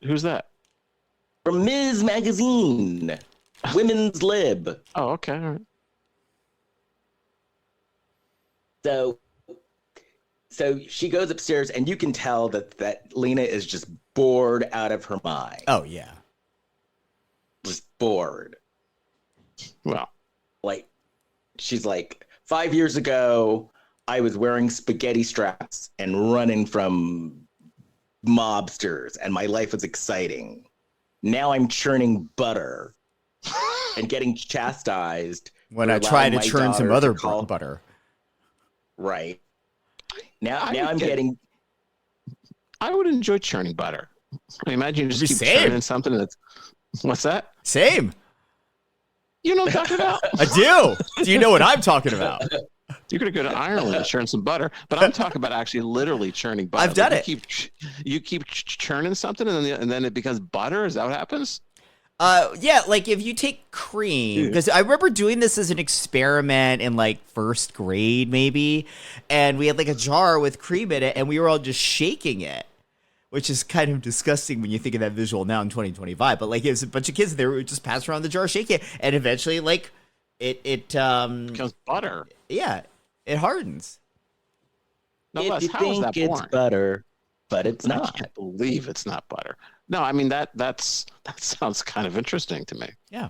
Speaker 3: Who's that?
Speaker 1: From Ms. Magazine, Women's Lib.
Speaker 3: Oh, okay. All right.
Speaker 1: So she goes upstairs, and you can tell that Lena is just bored out of her mind.
Speaker 4: Oh, yeah.
Speaker 1: Just bored.
Speaker 3: Well,
Speaker 1: like, she's like, 5 years ago, I was wearing spaghetti straps and running from mobsters, and my life was exciting. Now I'm churning butter and getting chastised
Speaker 4: when I try to churn some other butter.
Speaker 1: Right. Now I'm getting...
Speaker 3: I would enjoy churning butter. I imagine you just keep churning something that's... What's that?
Speaker 4: Same.
Speaker 3: You know what I'm talking about?
Speaker 4: I do. Do you know what I'm talking about?
Speaker 3: You're going to go to Ireland and churn some butter, but I'm talking about actually literally churning butter.
Speaker 4: I've done it.
Speaker 3: You keep churning something and then it becomes butter? Is that what happens?
Speaker 4: Yeah, like if you take cream, because I remember doing this as an experiment in like first grade maybe, and we had like a jar with cream in it and we were all just shaking it. which is kind of disgusting when you think of that visual now in 2025. But like, it's a bunch of kids there who would just pass around the jar, shake it, and eventually, like, it
Speaker 3: becomes butter.
Speaker 4: Yeah, it hardens.
Speaker 3: No
Speaker 1: If
Speaker 3: less,
Speaker 1: you
Speaker 3: how is
Speaker 1: think
Speaker 3: that
Speaker 1: it's
Speaker 3: born?
Speaker 1: butter, but it's
Speaker 3: I
Speaker 1: not.
Speaker 3: can't believe it's not butter. No, I mean that sounds kind of interesting to me.
Speaker 4: Yeah.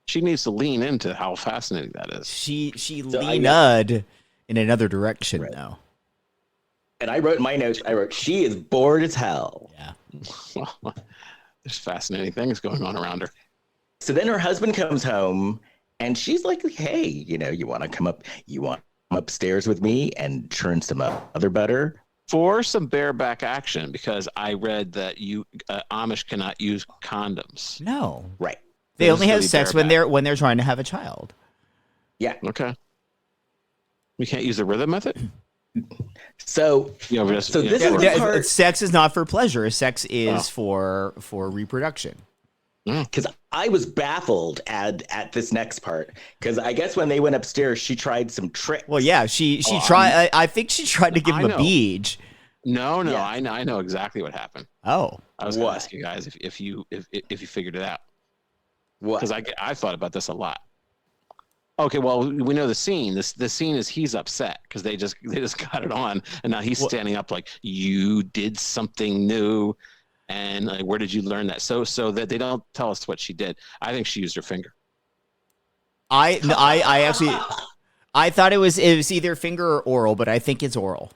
Speaker 3: She needs to lean into how fascinating that is.
Speaker 4: She
Speaker 1: So I
Speaker 4: leaned in another direction
Speaker 1: Right.
Speaker 4: now.
Speaker 1: And I wrote in my notes, she is bored as hell.
Speaker 4: Yeah.
Speaker 3: Well, there's fascinating things going on around her.
Speaker 1: So then her husband comes home and she's like, hey, you want to come upstairs with me and churn some other butter?
Speaker 3: For some bareback action, because I read that Amish cannot use condoms.
Speaker 4: No.
Speaker 1: Right.
Speaker 4: They
Speaker 3: This
Speaker 4: only
Speaker 3: is
Speaker 4: have
Speaker 3: gonna be
Speaker 4: sex
Speaker 3: bareback.
Speaker 4: when they're trying to have a child.
Speaker 1: Yeah.
Speaker 3: Okay. We can't use the rhythm method?
Speaker 1: So,
Speaker 3: Just,
Speaker 1: So this is the
Speaker 4: Yeah,
Speaker 1: part-
Speaker 4: sex is not for pleasure. Sex is for reproduction.
Speaker 1: because I was baffled at this next part, because I guess when they went upstairs, she tried some tricks.
Speaker 4: Well, yeah, she tried. I think she tried to give
Speaker 3: I
Speaker 4: him a
Speaker 3: know.
Speaker 4: beej.
Speaker 3: No,
Speaker 1: Yeah.
Speaker 3: I know exactly what happened.
Speaker 4: Oh,
Speaker 3: I was going
Speaker 1: What?
Speaker 3: to ask you guys if you figured it out,
Speaker 1: What?
Speaker 3: because I thought about this a lot. Okay, well, we know the scene. The scene is he's upset because they just got it on, and now he's standing up like, you did something new, and like, where did you learn that? So that they don't tell us what she did. I think she used her finger.
Speaker 4: I actually I thought it was either finger or oral, but I think it's oral.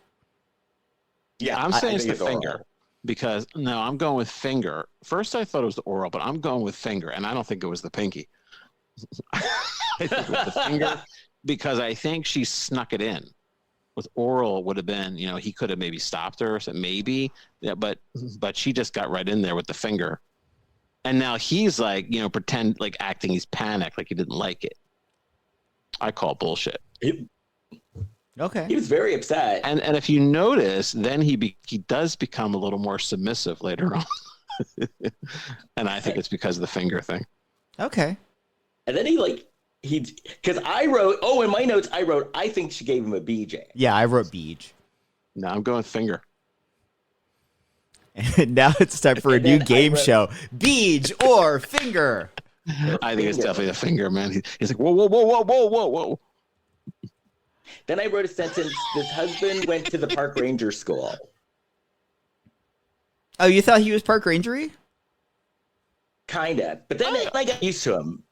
Speaker 1: Yeah,
Speaker 3: I'm
Speaker 1: I
Speaker 3: saying it's
Speaker 1: think
Speaker 3: the finger
Speaker 1: oral.
Speaker 3: because no, I'm going with finger. First, I thought it was the oral, but I'm going with finger, and I don't think it was the pinky. I think it was the finger because I think she snuck it in. With oral would have been, he could have maybe stopped her, so maybe, yeah, but she just got right in there with the finger, and now he's like, pretend like acting he's panicked, like he didn't like it. I call bullshit.
Speaker 4: Okay.
Speaker 1: He was very upset.
Speaker 3: And if you notice, then he does become a little more submissive later on, and I think it's because of the finger thing.
Speaker 4: Okay.
Speaker 1: And then because I wrote, in my notes, I think she gave him a BJ.
Speaker 4: Yeah, I wrote beej.
Speaker 3: No, I'm going with finger.
Speaker 4: And now it's time for a
Speaker 1: And
Speaker 4: new
Speaker 1: then I
Speaker 4: game
Speaker 1: wrote-
Speaker 4: show: beej or finger.
Speaker 3: I think it's definitely the finger, man. He's like, whoa, whoa, whoa, whoa, whoa, whoa, whoa.
Speaker 1: Then I wrote a sentence, this husband went to the park ranger school.
Speaker 4: Oh, you thought he was park rangery?
Speaker 1: Kind of. But then I got used to him.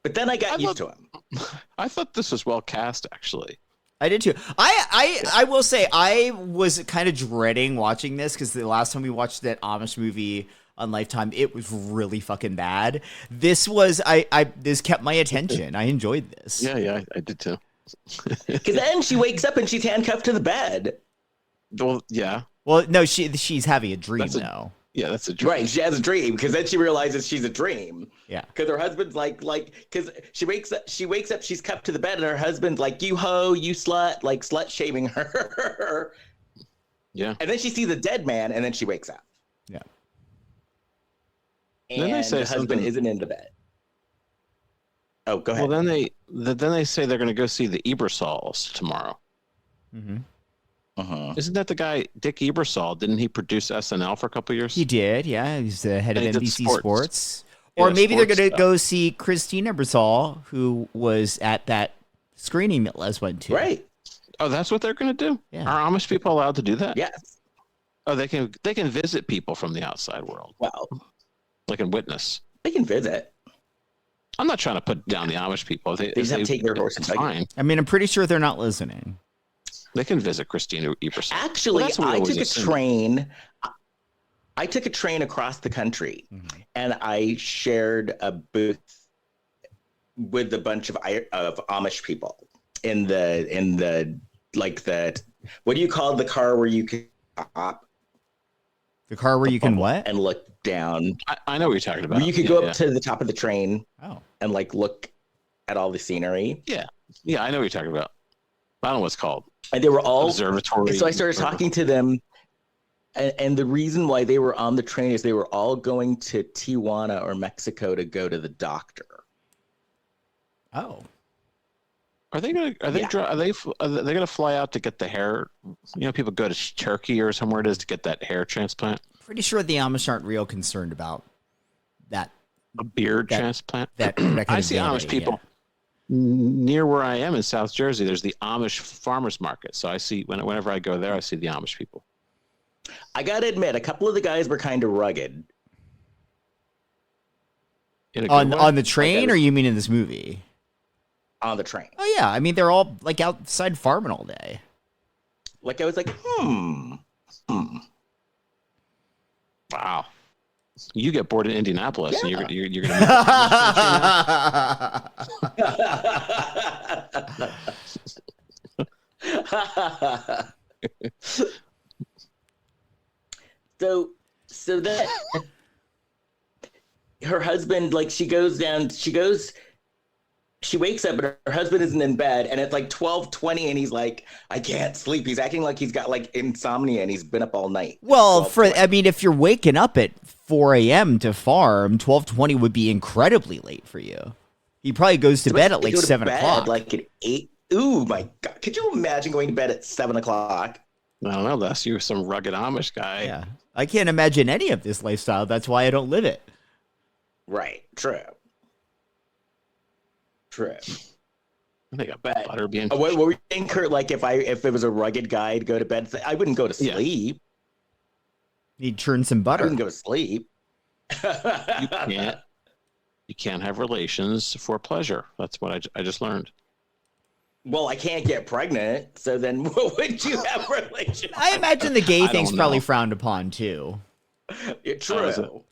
Speaker 3: I thought this was well cast, actually.
Speaker 4: I did too. I will say I was kind of dreading watching this because the last time we watched that Amish movie on Lifetime, it was really fucking bad. This kept my attention. I enjoyed this.
Speaker 3: Yeah, I did too.
Speaker 1: Because then she wakes up and she's handcuffed to the bed.
Speaker 3: Well, yeah.
Speaker 4: Well, no, she's having a dream
Speaker 3: That's a-
Speaker 4: though.
Speaker 3: Yeah, that's a dream.
Speaker 1: Right, she has a dream, because then she realizes she's a dream.
Speaker 4: Yeah.
Speaker 1: Because her husband's because she wakes up, she's cuffed to the bed, and her husband's like, you hoe, you slut, like slut shaming her.
Speaker 3: Yeah.
Speaker 1: And then she sees a dead man, and then she wakes up.
Speaker 4: Yeah.
Speaker 1: And
Speaker 3: Then they say
Speaker 1: the husband
Speaker 3: something-
Speaker 1: isn't in the bed. Oh, go ahead.
Speaker 3: Well, then they say they're going to go see the Ebersols tomorrow.
Speaker 4: Mm-hmm.
Speaker 3: Isn't that the guy, Dick Ebersol? Didn't he produce SNL for a couple years?
Speaker 4: He did. Yeah, he's the head of
Speaker 3: And he did
Speaker 4: NBC
Speaker 3: sports.
Speaker 4: Sports.
Speaker 3: Yeah,
Speaker 4: Or maybe they're
Speaker 3: sports
Speaker 4: gonna
Speaker 3: stuff.
Speaker 4: go see Christina Ebersol, who was at that screening that Les went to.
Speaker 1: Right.
Speaker 3: Oh, that's what they're going to do?
Speaker 4: Yeah.
Speaker 3: Are Amish people allowed to do that?
Speaker 1: Yes.
Speaker 3: Oh, they can visit people from the outside world.
Speaker 1: Well,
Speaker 3: They can witness.
Speaker 1: they can visit.
Speaker 3: I'm not trying to put down the Amish people. They
Speaker 1: just have to take their horse and
Speaker 3: it's
Speaker 1: buggy.
Speaker 3: fine.
Speaker 4: I mean, I'm pretty sure they're not listening.
Speaker 3: They can visit Christina Ebersol.
Speaker 1: Actually,
Speaker 3: that's what we
Speaker 1: I
Speaker 3: always
Speaker 1: took a
Speaker 3: assumed.
Speaker 1: train. I took a train across the country, and I shared a booth with a bunch of Amish people in the what do you call the car where you can stop
Speaker 4: The car where you can what?
Speaker 1: and look down?
Speaker 3: I know what you're talking about.
Speaker 1: Where you could
Speaker 3: Yeah,
Speaker 1: go
Speaker 3: yeah.
Speaker 1: up to the top of the train
Speaker 4: Oh.
Speaker 1: and look at all the scenery.
Speaker 3: Yeah, I know what you're talking about. I don't know what it's called.
Speaker 1: And they were all
Speaker 3: Observatory.
Speaker 1: So I started talking to them, and the reason why they were on the train is they were all going to Tijuana or Mexico to go to the doctor.
Speaker 4: Oh.
Speaker 3: Are they gonna? Are they?
Speaker 1: Yeah.
Speaker 3: Are they gonna fly out to get the hair? People go to Turkey or somewhere it is to get that hair transplant.
Speaker 4: Pretty sure the Amish aren't real concerned about that.
Speaker 3: A beard transplant.
Speaker 4: That kind
Speaker 3: I
Speaker 4: of
Speaker 3: see
Speaker 4: vanity,
Speaker 3: Amish people near where I am in South Jersey. There's the Amish farmers market, so I see whenever I go there, I see the Amish people.
Speaker 1: I gotta admit, a couple of the guys were kind of rugged.
Speaker 3: In a good
Speaker 4: On
Speaker 3: way.
Speaker 4: on the train, or you mean in this movie?
Speaker 1: On the train.
Speaker 4: Oh yeah, I mean they're all like outside farming all day.
Speaker 1: Like I was like,
Speaker 3: Wow. You get bored in Indianapolis, and you're gonna meet the Amish country now?
Speaker 1: So that her husband, like, she wakes up and her husband isn't in bed, and it's like 12:20, and he's like, I can't sleep. He's acting like he's got like insomnia and he's been up all night.
Speaker 4: Well, if you're waking up at 4 a.m. to farm, 12:20 would be incredibly late for you. He probably goes to bed at like 7 o'clock.
Speaker 1: Like at 8. Ooh, my God. Could you imagine going to bed at 7 o'clock?
Speaker 3: I don't know. That's you, some rugged Amish guy.
Speaker 4: Yeah. I can't imagine any of this lifestyle. That's why I don't live it.
Speaker 1: Right. True.
Speaker 3: I think I bet butter being.
Speaker 1: What were you saying, Kurt? Like if it was a rugged guy to go to bed, I wouldn't go to sleep.
Speaker 4: He'd churn some
Speaker 1: I
Speaker 4: butter.
Speaker 1: wouldn't go to sleep.
Speaker 3: You can't have relations for pleasure. That's what I just learned.
Speaker 1: Well, I can't get pregnant, so then what would you have relations?
Speaker 4: I imagine the gay
Speaker 3: I
Speaker 4: thing's
Speaker 3: don't
Speaker 4: probably
Speaker 3: know.
Speaker 4: frowned upon too.
Speaker 1: Yeah, true.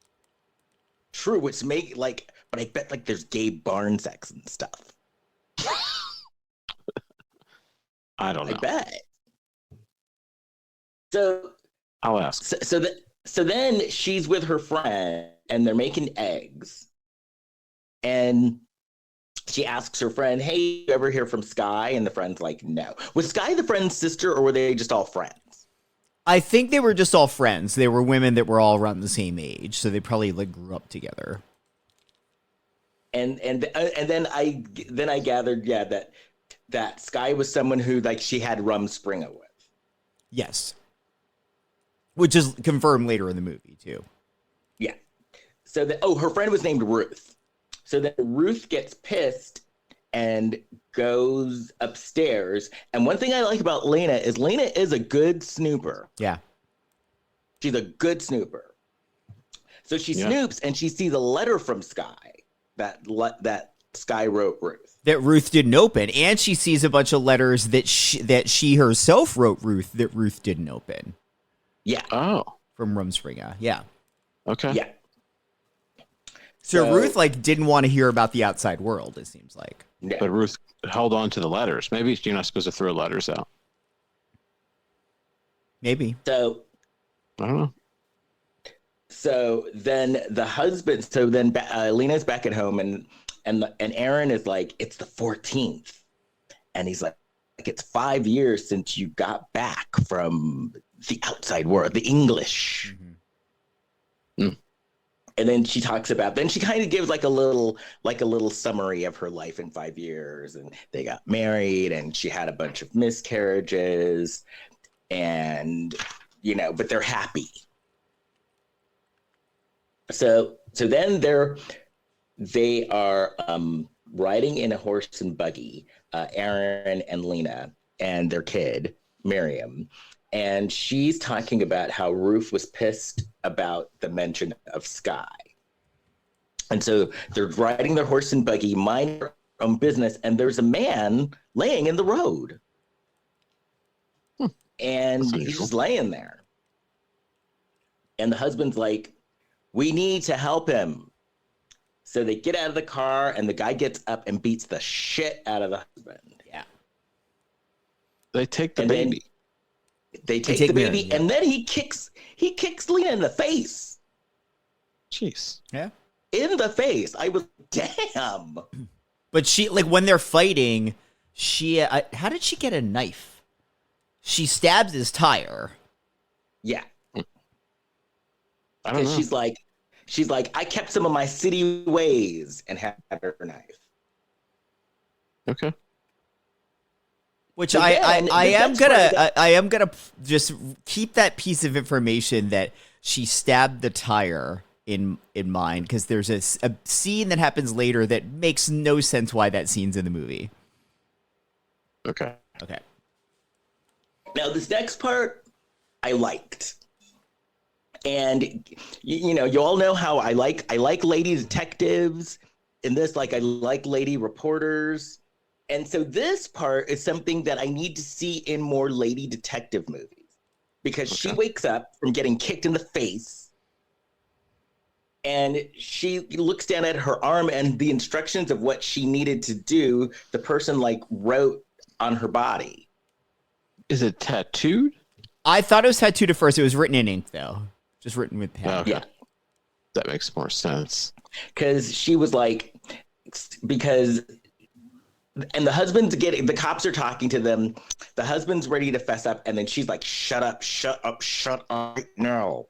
Speaker 1: True, which make like, but I bet like there's gay barn sex and stuff.
Speaker 3: I don't know.
Speaker 1: I bet. So
Speaker 3: I'll ask.
Speaker 1: So then she's with her friend and they're making eggs. And she asks her friend, hey, you ever hear from Sky? And the friend's like, no. Was Sky the friend's sister or were they just all friends?
Speaker 4: I think they were just all friends. They were women that were all around the same age, so they probably like grew up together.
Speaker 1: And then I gathered, that Sky was someone who like she had Rumspringa with.
Speaker 4: Yes. Which is confirmed later in the movie too.
Speaker 1: Yeah. So her friend was named Ruth. So then Ruth gets pissed and goes upstairs. And one thing I like about Lena is a good snooper.
Speaker 4: Yeah.
Speaker 1: She's a good snooper. So she snoops and she sees a letter from Sky that Sky wrote Ruth.
Speaker 4: That Ruth didn't open, and she sees a bunch of letters that she herself wrote Ruth that Ruth didn't open.
Speaker 1: Yeah.
Speaker 3: Oh.
Speaker 4: From Rumspringa. Yeah.
Speaker 3: Okay.
Speaker 1: Yeah.
Speaker 4: So Ruth like didn't want to hear about the outside world, it seems like.
Speaker 1: No.
Speaker 3: But Ruth held on to the letters. Maybe you're not supposed to throw letters out.
Speaker 4: Maybe.
Speaker 1: So
Speaker 3: I don't know.
Speaker 1: So then Lena's back at home and Aaron is like, it's the 14th. And he's like, it's 5 years since you got back from the outside world, the English.
Speaker 3: Mm.
Speaker 1: And then she talks about, then she kind of gives like a little summary of her life in 5 years. And they got married and she had a bunch of miscarriages and, but they're happy. So then they are riding in a horse and buggy, Aaron and Lena and their kid, Miriam. And she's talking about how Ruth was pissed about the mention of Sky. And so they're riding their horse and buggy, minding their own business, and there's a man laying in the road. And he's just laying there. And the husband's like, we need to help him. So they get out of the car and the guy gets up and beats the shit out of the husband. Yeah.
Speaker 3: They take the baby.
Speaker 1: They take the baby and then he kicks Lena in the face.
Speaker 3: Jeez.
Speaker 4: Yeah.
Speaker 1: In the face. I was, damn.
Speaker 4: But she, like, when they're fighting, how did she get a knife? She stabs his tire.
Speaker 1: Yeah.
Speaker 3: I don't know.
Speaker 1: She's like, I kept some of my city ways and had her knife.
Speaker 3: Okay.
Speaker 4: Which
Speaker 1: But then
Speaker 4: I
Speaker 1: the
Speaker 4: am
Speaker 1: next part of
Speaker 4: gonna I am gonna just keep that piece of information that she stabbed the tire in mind, because there's a scene that happens later that makes no sense why that scene's in the movie.
Speaker 3: Okay.
Speaker 4: Okay.
Speaker 1: Now, this next part I liked. And you all know how I like lady detectives. In this, like, I like lady reporters. And so this part is something that I need to see in more lady detective movies, because she wakes up from getting kicked in the face and she looks down at her arm, and the instructions of what she needed to do, the person like wrote on her body.
Speaker 3: Is it tattooed?
Speaker 4: I thought it was tattooed at first. It was written in ink, though. Just written with pen.
Speaker 3: Okay.
Speaker 1: Yeah.
Speaker 3: That makes more sense.
Speaker 1: Because she was like, and the husband's the cops are talking to them. The husband's ready to fess up. And then she's like, shut up right now.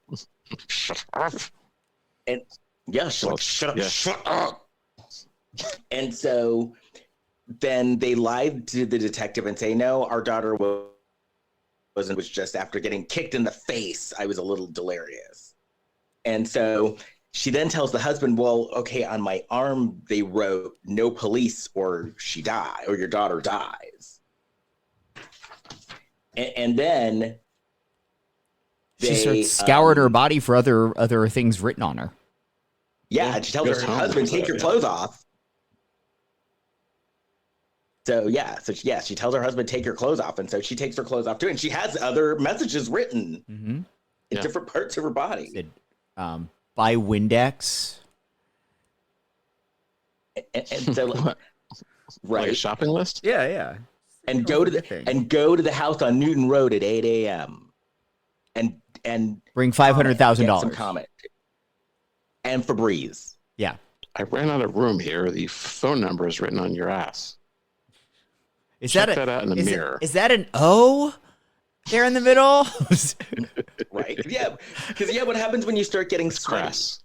Speaker 3: Shut up.
Speaker 1: And yeah, she's like, shut up. And so then they lied to the detective and say, no, our daughter was just after getting kicked in the face. I was a little delirious. And so she then tells the husband, well, okay, on my arm, they wrote no police or your daughter dies. And then
Speaker 4: She starts scouring her body for other things written on her.
Speaker 1: Yeah, and she tells her husband, take your clothes off. So she tells her husband, take your clothes off. And so she takes her clothes off too. And she has other messages written in different parts of her body.
Speaker 4: Said, buy Windex.
Speaker 1: And so,
Speaker 3: Like a shopping list?
Speaker 4: Yeah.
Speaker 1: And go to the house on Newton Road at 8 a.m. and
Speaker 4: Bring $500,000.
Speaker 1: some comment. And Febreze.
Speaker 4: Yeah.
Speaker 3: I ran out of room here. The phone number is written on your ass.
Speaker 4: Check
Speaker 3: that out in the mirror.
Speaker 4: Is that an O there in the middle?
Speaker 1: Right. Yeah. Because what happens when you start getting sweaty?
Speaker 3: Crass.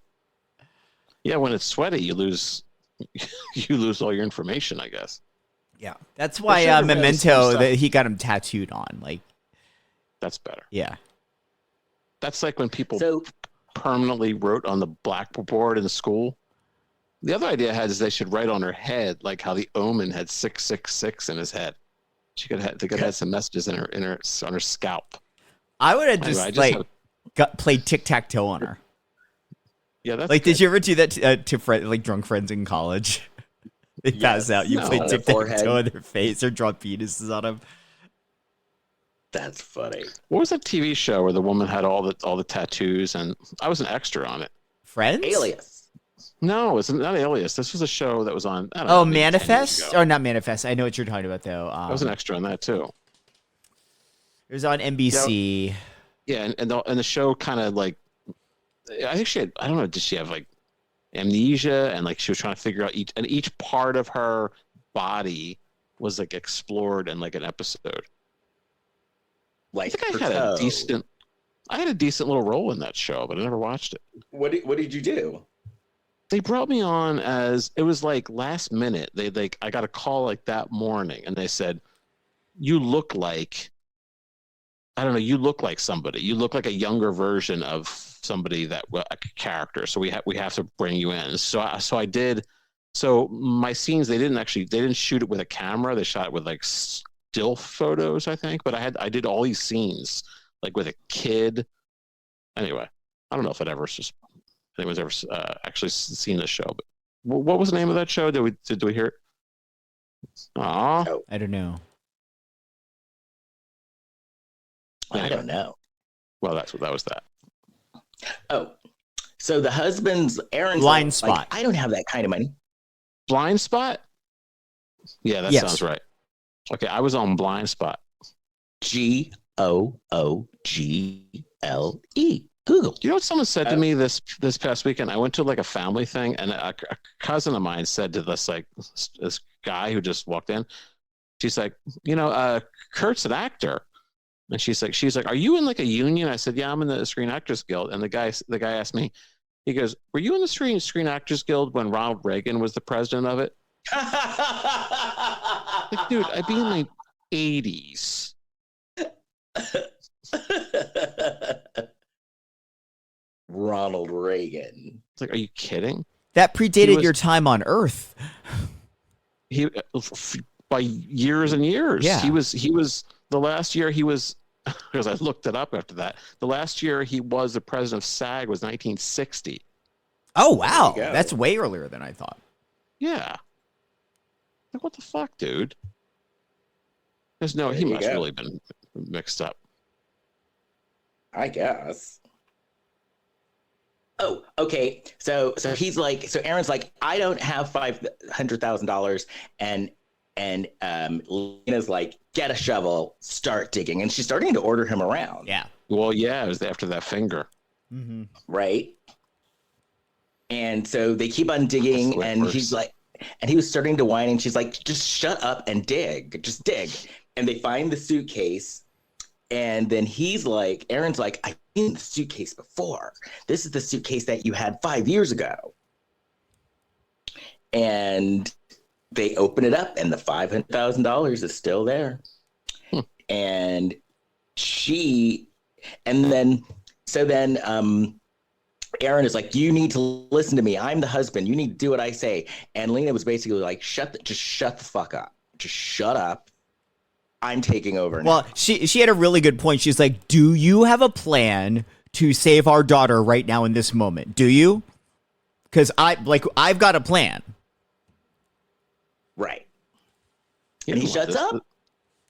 Speaker 3: Yeah, when it's sweaty, you lose all your information, I guess.
Speaker 4: Yeah. That's why
Speaker 3: sure
Speaker 4: Memento, that he got him tattooed on. Like,
Speaker 3: that's better.
Speaker 4: yeah.
Speaker 3: That's like when people permanently wrote on the blackboard in school. The other idea I had is they should write on her head, like how the Omen had 666 in his head. They could have some messages on her scalp.
Speaker 4: I would have played tic-tac-toe on her.
Speaker 3: Yeah, that's
Speaker 4: like,
Speaker 3: good.
Speaker 4: did you ever do that to drunk friends in college? They pass out. You play tic-tac-toe on their face or draw penises on them.
Speaker 1: That's funny.
Speaker 3: What was that TV show where the woman had all the tattoos and I was an extra on it?
Speaker 4: Friends?
Speaker 1: Alias.
Speaker 3: No, it's not Alias. This was a show that was on. I don't
Speaker 4: Oh,
Speaker 3: know, maybe 10 years
Speaker 4: Manifest?
Speaker 3: ago.
Speaker 4: Or not Manifest. I know what you're talking about, though.
Speaker 3: I was an extra on that too.
Speaker 4: It was on NBC.
Speaker 3: Yeah, and the show kind of like, I think she had, I don't know, did she have like amnesia, and like she was trying to figure out each part of her body was like explored in like an episode.
Speaker 1: Like,
Speaker 3: I think I had a decent little role in that show, but I never watched it.
Speaker 1: What did you do?
Speaker 3: They brought me on as, it was like last minute. I got a call like that morning, and they said, you look like, I don't know, you look like somebody. You look like a younger version of somebody a character. So we have to bring you in. So I did. So my scenes, they didn't shoot it with a camera. They shot it with like still photos, I think. But I did all these scenes like with a kid. Anyway, I don't know if anyone's ever actually seen this show. But what was the name of that show? Did we hear it? Aw.
Speaker 1: Oh,
Speaker 4: I don't know.
Speaker 1: I don't know.
Speaker 3: Well, that was that.
Speaker 1: Oh, so the husband's Aaron's
Speaker 4: Blind
Speaker 1: like,
Speaker 4: Spot.
Speaker 1: I don't have that kind of money.
Speaker 3: Blind Spot? Yeah, that sounds right. Okay, I was on Blind Spot.
Speaker 1: GOOGLE. Google.
Speaker 3: You know what someone said to me this past weekend? I went to like a family thing, and a cousin of mine said to this guy who just walked in, she's like, Kurt's an actor. And she's like, are you in like a union? I said, yeah, I'm in the Screen Actors Guild. And the guy asked me, he goes, were you in the Screen Actors Guild when Ronald Reagan was the president of it? Like, dude, I'd be in my 80s.
Speaker 1: Ronald Reagan.
Speaker 3: It's like, are you kidding?
Speaker 4: That predated your time on Earth.
Speaker 3: He by years and years.
Speaker 4: Yeah.
Speaker 3: He was the last year he was, because I looked it up after that. The last year he was the president of SAG was 1960.
Speaker 4: Oh, wow.
Speaker 1: There you go.
Speaker 4: That's way earlier than I thought.
Speaker 3: Yeah. Like, what the fuck, dude? He
Speaker 1: There you
Speaker 3: must
Speaker 1: go.
Speaker 3: really been mixed up.
Speaker 1: I guess. Oh, okay. So he's like, so Aaron's like, I don't have $500,000, and Lena's like, get a shovel, start digging, and she's starting to order him around.
Speaker 4: Yeah.
Speaker 3: Well, yeah, it was after that finger.
Speaker 4: Mm-hmm.
Speaker 1: Right. And so they keep on digging, and he's like, and he was starting to whine, and she's like, just shut up and dig, just dig. And they find the suitcase, and then he's like, Aaron's like, I've seen the suitcase before. This is the suitcase that you had 5 years ago. And they open it up, and the $500,000 is still there. And then Aaron is like, you need to listen to me. I'm the husband. You need to do what I say. And Lena was basically like, just shut the fuck up. Just shut up. I'm taking over now.
Speaker 4: Well, she had a really good point. She's like, do you have a plan to save our daughter right now in this moment? Do you? Because I've got a plan.
Speaker 1: Right.
Speaker 3: You
Speaker 1: And he
Speaker 3: know,
Speaker 1: shuts up.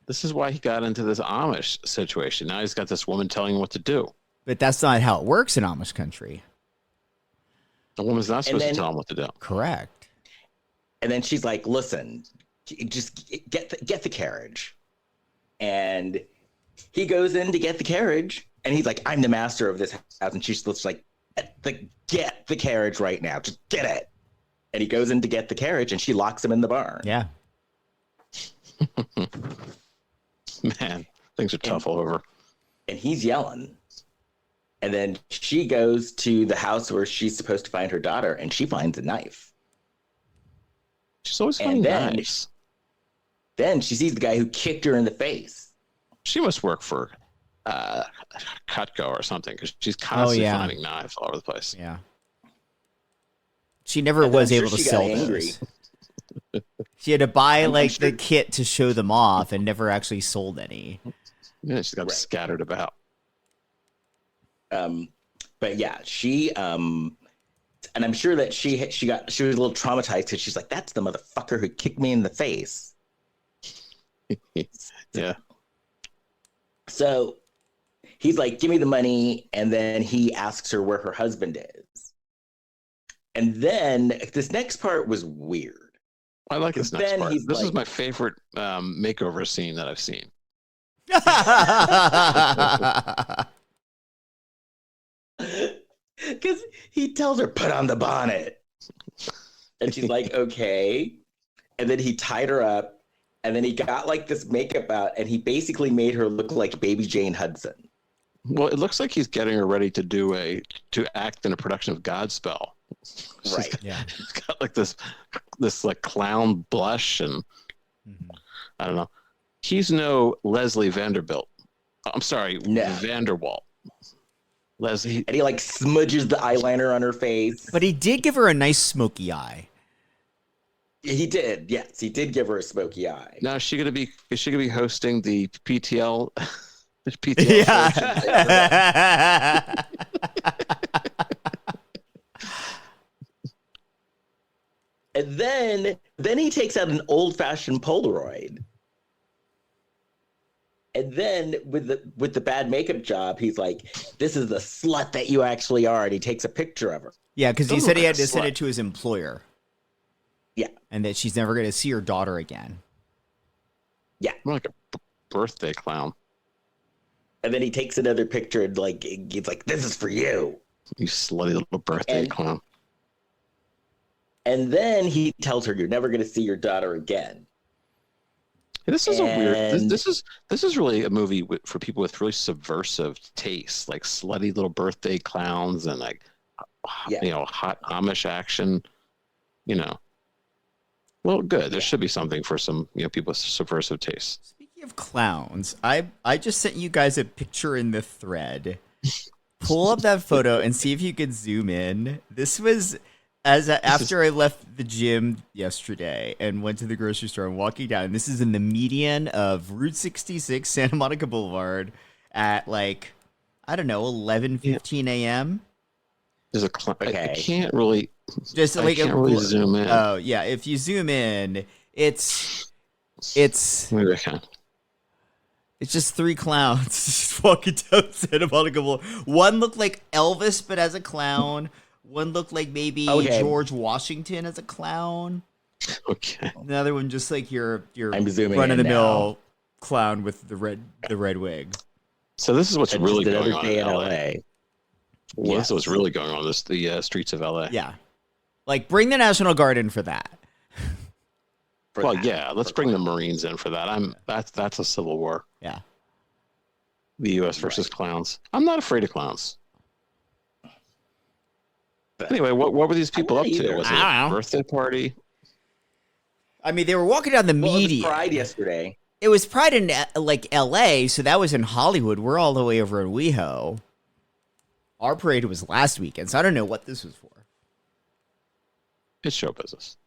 Speaker 3: This is why he got into this Amish situation. Now he's got this woman telling him what to do.
Speaker 4: But that's not how it works in Amish country.
Speaker 3: The woman's not supposed to tell him what to do.
Speaker 4: Correct.
Speaker 1: And then she's like, listen, just get the carriage. And he goes in to get the carriage, and he's like, I'm the master of this house. And she's just like, get the carriage right now. Just get it. And he goes in to get the carriage, and she locks him in the barn.
Speaker 4: Yeah.
Speaker 3: Man, things are tough all over.
Speaker 1: And he's yelling. And then she goes to the house where she's supposed to find her daughter, and she finds a knife.
Speaker 3: She's always finding
Speaker 1: then-
Speaker 3: knives.
Speaker 1: Then she sees the guy who kicked her in the face.
Speaker 3: She must work for Cutco or something, because she's constantly
Speaker 4: yeah.
Speaker 3: finding knives all over the place.
Speaker 4: Yeah. She never
Speaker 1: And
Speaker 4: was
Speaker 1: I'm
Speaker 4: able
Speaker 1: sure
Speaker 4: to
Speaker 1: she got
Speaker 4: sell
Speaker 1: angry.
Speaker 4: those. She had to buy
Speaker 1: I'm
Speaker 4: like
Speaker 1: sure-
Speaker 4: the kit to show them off and never actually sold any.
Speaker 3: Yeah, she's got
Speaker 1: Right.
Speaker 3: scattered about.
Speaker 1: But yeah, she and I'm sure that she was a little traumatized because she's like, that's the motherfucker who kicked me in the face.
Speaker 3: Yeah.
Speaker 1: So he's like, give me the money, and then he asks her where her husband is. And then this next part was weird.
Speaker 3: I like this next
Speaker 1: Then
Speaker 3: part.
Speaker 1: he's
Speaker 3: This is
Speaker 1: like-
Speaker 3: my favorite makeover scene that I've seen.
Speaker 1: Because he tells her, put on the bonnet. And she's like, okay. And then he tied her up, and then he got like this makeup out, and he basically made her look like baby Jane Hudson.
Speaker 3: Well, it looks like he's getting her ready to act in a production of Godspell.
Speaker 1: Right.
Speaker 4: Yeah.
Speaker 3: He's got like this like clown blush, and I don't know. He's no Leslie Vanderbilt. I'm sorry,
Speaker 1: No.
Speaker 3: Vanderwalt. Leslie.
Speaker 1: And he like smudges the eyeliner on her face.
Speaker 4: But he did give her a nice smoky eye.
Speaker 1: He did. Yes, he did give her a smoky eye.
Speaker 3: Now is she gonna be hosting the PTL? The PTL version?
Speaker 4: Yeah.
Speaker 1: And then he takes out an old-fashioned Polaroid. And then with the bad makeup job, he's like, this is the slut that you actually are. And he takes a picture of her.
Speaker 4: Yeah, because he
Speaker 3: Doesn't
Speaker 4: said
Speaker 3: look
Speaker 4: he
Speaker 3: like
Speaker 4: had
Speaker 3: a
Speaker 4: to send
Speaker 3: slut.
Speaker 4: it to his employer.
Speaker 1: Yeah.
Speaker 4: And that she's never going to see her daughter again.
Speaker 3: More like a birthday clown.
Speaker 1: And then he takes another picture and like he's like, this is for you.
Speaker 3: You slutty little birthday
Speaker 1: And-
Speaker 3: clown.
Speaker 1: And then he tells her, you're never going to see your daughter again.
Speaker 3: This is a weird.
Speaker 1: And-
Speaker 3: This is really a movie for people with really subversive tastes, like slutty little birthday clowns and like,
Speaker 1: Yeah.
Speaker 3: hot Amish action. Well, good. There should be something for some people with subversive tastes.
Speaker 4: Speaking of clowns, I just sent you guys a picture in the thread. Pull up that photo and see if you can zoom in. This was after I left the gym yesterday and went to the grocery store and walking down. This is in the median of Route 66, Santa Monica Boulevard at like, I don't know, 11:15 a.m.
Speaker 3: There's a I can't really
Speaker 4: just like
Speaker 3: I can't really zoom in.
Speaker 4: Oh yeah, if you zoom in, it's
Speaker 3: maybe I can.
Speaker 4: It's just three clowns just walking down Santa Monica Boulevard. One looked like Elvis, but as a clown. One looked like maybe George Washington as a clown.
Speaker 3: Okay.
Speaker 4: Another one just like your
Speaker 1: I'm zooming
Speaker 4: run of the
Speaker 1: in
Speaker 4: mill clown with the red wig.
Speaker 3: So this is what's really going on in
Speaker 1: LA.
Speaker 3: Well, this is what's really going on the streets of LA.
Speaker 4: Yeah. Like bring the National Guard in for that.
Speaker 3: Let's bring the Marines in for that. That's a civil war.
Speaker 4: Yeah.
Speaker 3: The US versus clowns. I'm not afraid of clowns. But anyway, what were these people up to? Was it a birthday party?
Speaker 4: I mean, they were walking down the median.
Speaker 1: It was Pride yesterday.
Speaker 4: It was Pride in like LA, so that was in Hollywood. We're all the way over in WeHo. Our parade was last weekend, so I don't know what this was for.
Speaker 3: It's show business.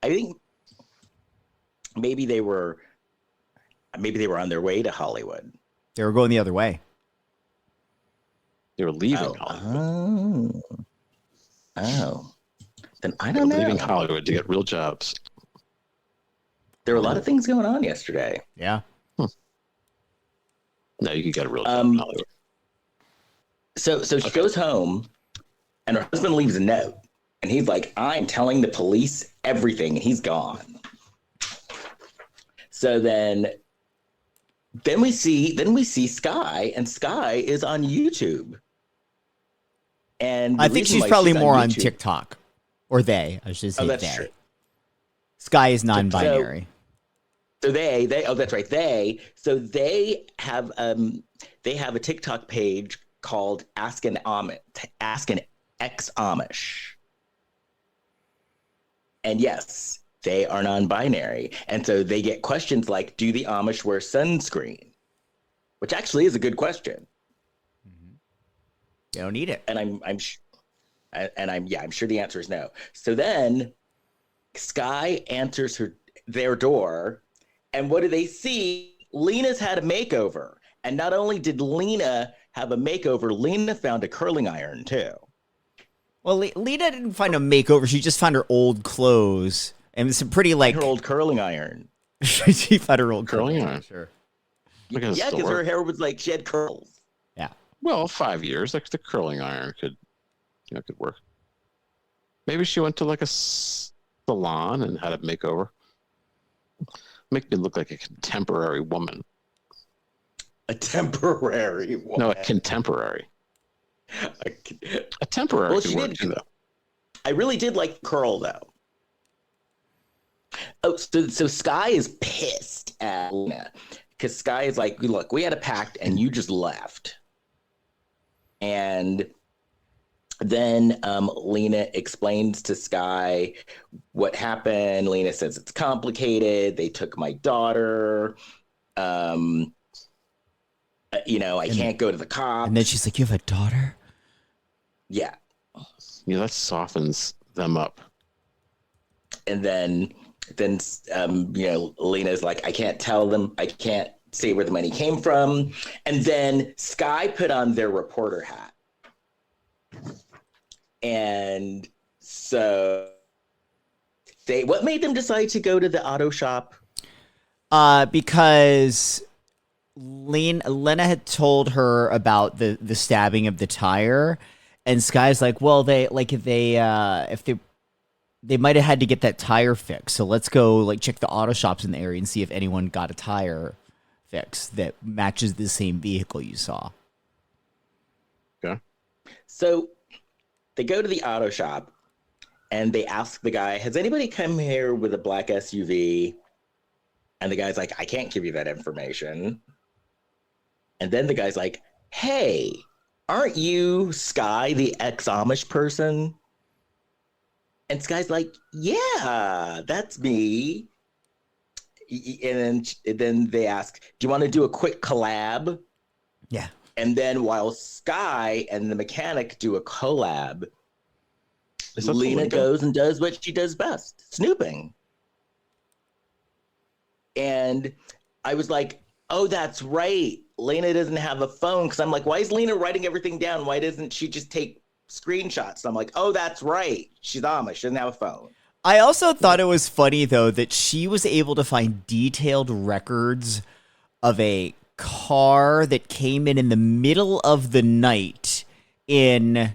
Speaker 1: I think maybe they were on their way to Hollywood.
Speaker 4: They were going the other way.
Speaker 3: They were leaving Hollywood.
Speaker 1: Oh. Then I don't know.
Speaker 3: Leaving Hollywood to get real jobs.
Speaker 1: There were a lot of things going on yesterday.
Speaker 4: Yeah.
Speaker 3: No, you could get a real job in Hollywood.
Speaker 1: So she goes home, and her husband leaves a note, and he's like, "I'm telling the police everything," and he's gone. So then we see Sky, and Sky is on YouTube. And
Speaker 4: I think she's probably more on TikTok, or they. I should say
Speaker 1: that's
Speaker 4: they.
Speaker 1: true.
Speaker 4: Sky is non-binary.
Speaker 1: So they that's right. They have a TikTok page called Ask an Ex-Amish. And yes, they are non-binary. And so they get questions like, do the Amish wear sunscreen? Which actually is a good question.
Speaker 4: You don't need it.
Speaker 1: And I'm sure the answer is no. So then Sky answers their door, and what do they see? Lena's had a makeover. And not only did Lena have a makeover, Lena found a curling iron too.
Speaker 4: Well, Lena didn't find a makeover. She just found her old clothes. And it's a pretty like...
Speaker 1: Her old curling iron.
Speaker 4: She found her old
Speaker 3: curling iron.
Speaker 4: Sure.
Speaker 1: Yeah, because her hair was like, she had curls.
Speaker 4: Yeah.
Speaker 3: Well, 5 years, like the curling iron could work. Maybe she went to like a salon and had a makeover. Make me look like a contemporary woman.
Speaker 1: A temporary woman.
Speaker 3: No, a contemporary. A temporary could work too, though.
Speaker 1: I really did like curl, though. Oh, so Sky is pissed at Lena because Sky is like, look, we had a pact and you just left. And then Lena explains to Sky what happened. Lena says it's complicated. They took my daughter. I can't go to the cops.
Speaker 4: And then she's like, you have a daughter?
Speaker 1: Yeah.
Speaker 3: Yeah, that softens them up.
Speaker 1: And then Lena's like, I can't tell them. I can't say where the money came from. And then Sky put on their reporter hat. And so what made them decide to go to the auto shop?
Speaker 4: Because Lena had told her about the stabbing of the tire, and Sky's like, well, they might have had to get that tire fixed, so let's go check the auto shops in the area and see if anyone got a tire fix that matches the same vehicle you saw.
Speaker 3: Okay.
Speaker 1: So they go to the auto shop and they ask the guy, has anybody come here with a black SUV? And the guy's like, I can't give you that information. And then the guy's like, hey, aren't you Sky, the ex-Amish person? And Sky's like, yeah, that's me. then they ask, do you want to do a quick collab?
Speaker 4: Yeah.
Speaker 1: And then while Sky and the mechanic do a collab, Lena goes and does what she does best, snooping. And I was like, oh, that's right. Lena doesn't have a phone. Because I'm like, why is Lena writing everything down? Why doesn't she just take screenshots? And I'm like, oh, that's right. She's Amish. She doesn't have a phone.
Speaker 4: I also thought it was funny, though, that she was able to find detailed records of a car that came in the middle of the night in,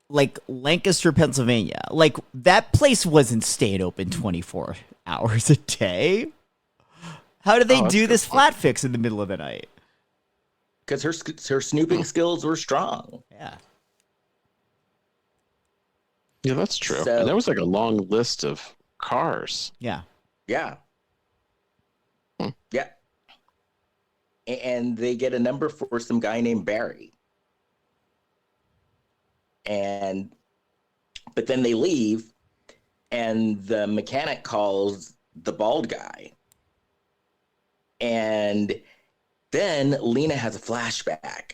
Speaker 4: like, Lancaster, Pennsylvania. Like, that place wasn't staying open 24 hours a day. How did they do this flat fix in the middle of the night?
Speaker 1: Because her snooping skills were strong.
Speaker 4: Yeah.
Speaker 3: Yeah, that's true.
Speaker 1: So,
Speaker 3: and there was like a long list of cars.
Speaker 4: Yeah.
Speaker 1: Yeah. Yeah. And they get a number for some guy named Barry. But then they leave, and the mechanic calls the bald guy. And then Lena has a flashback,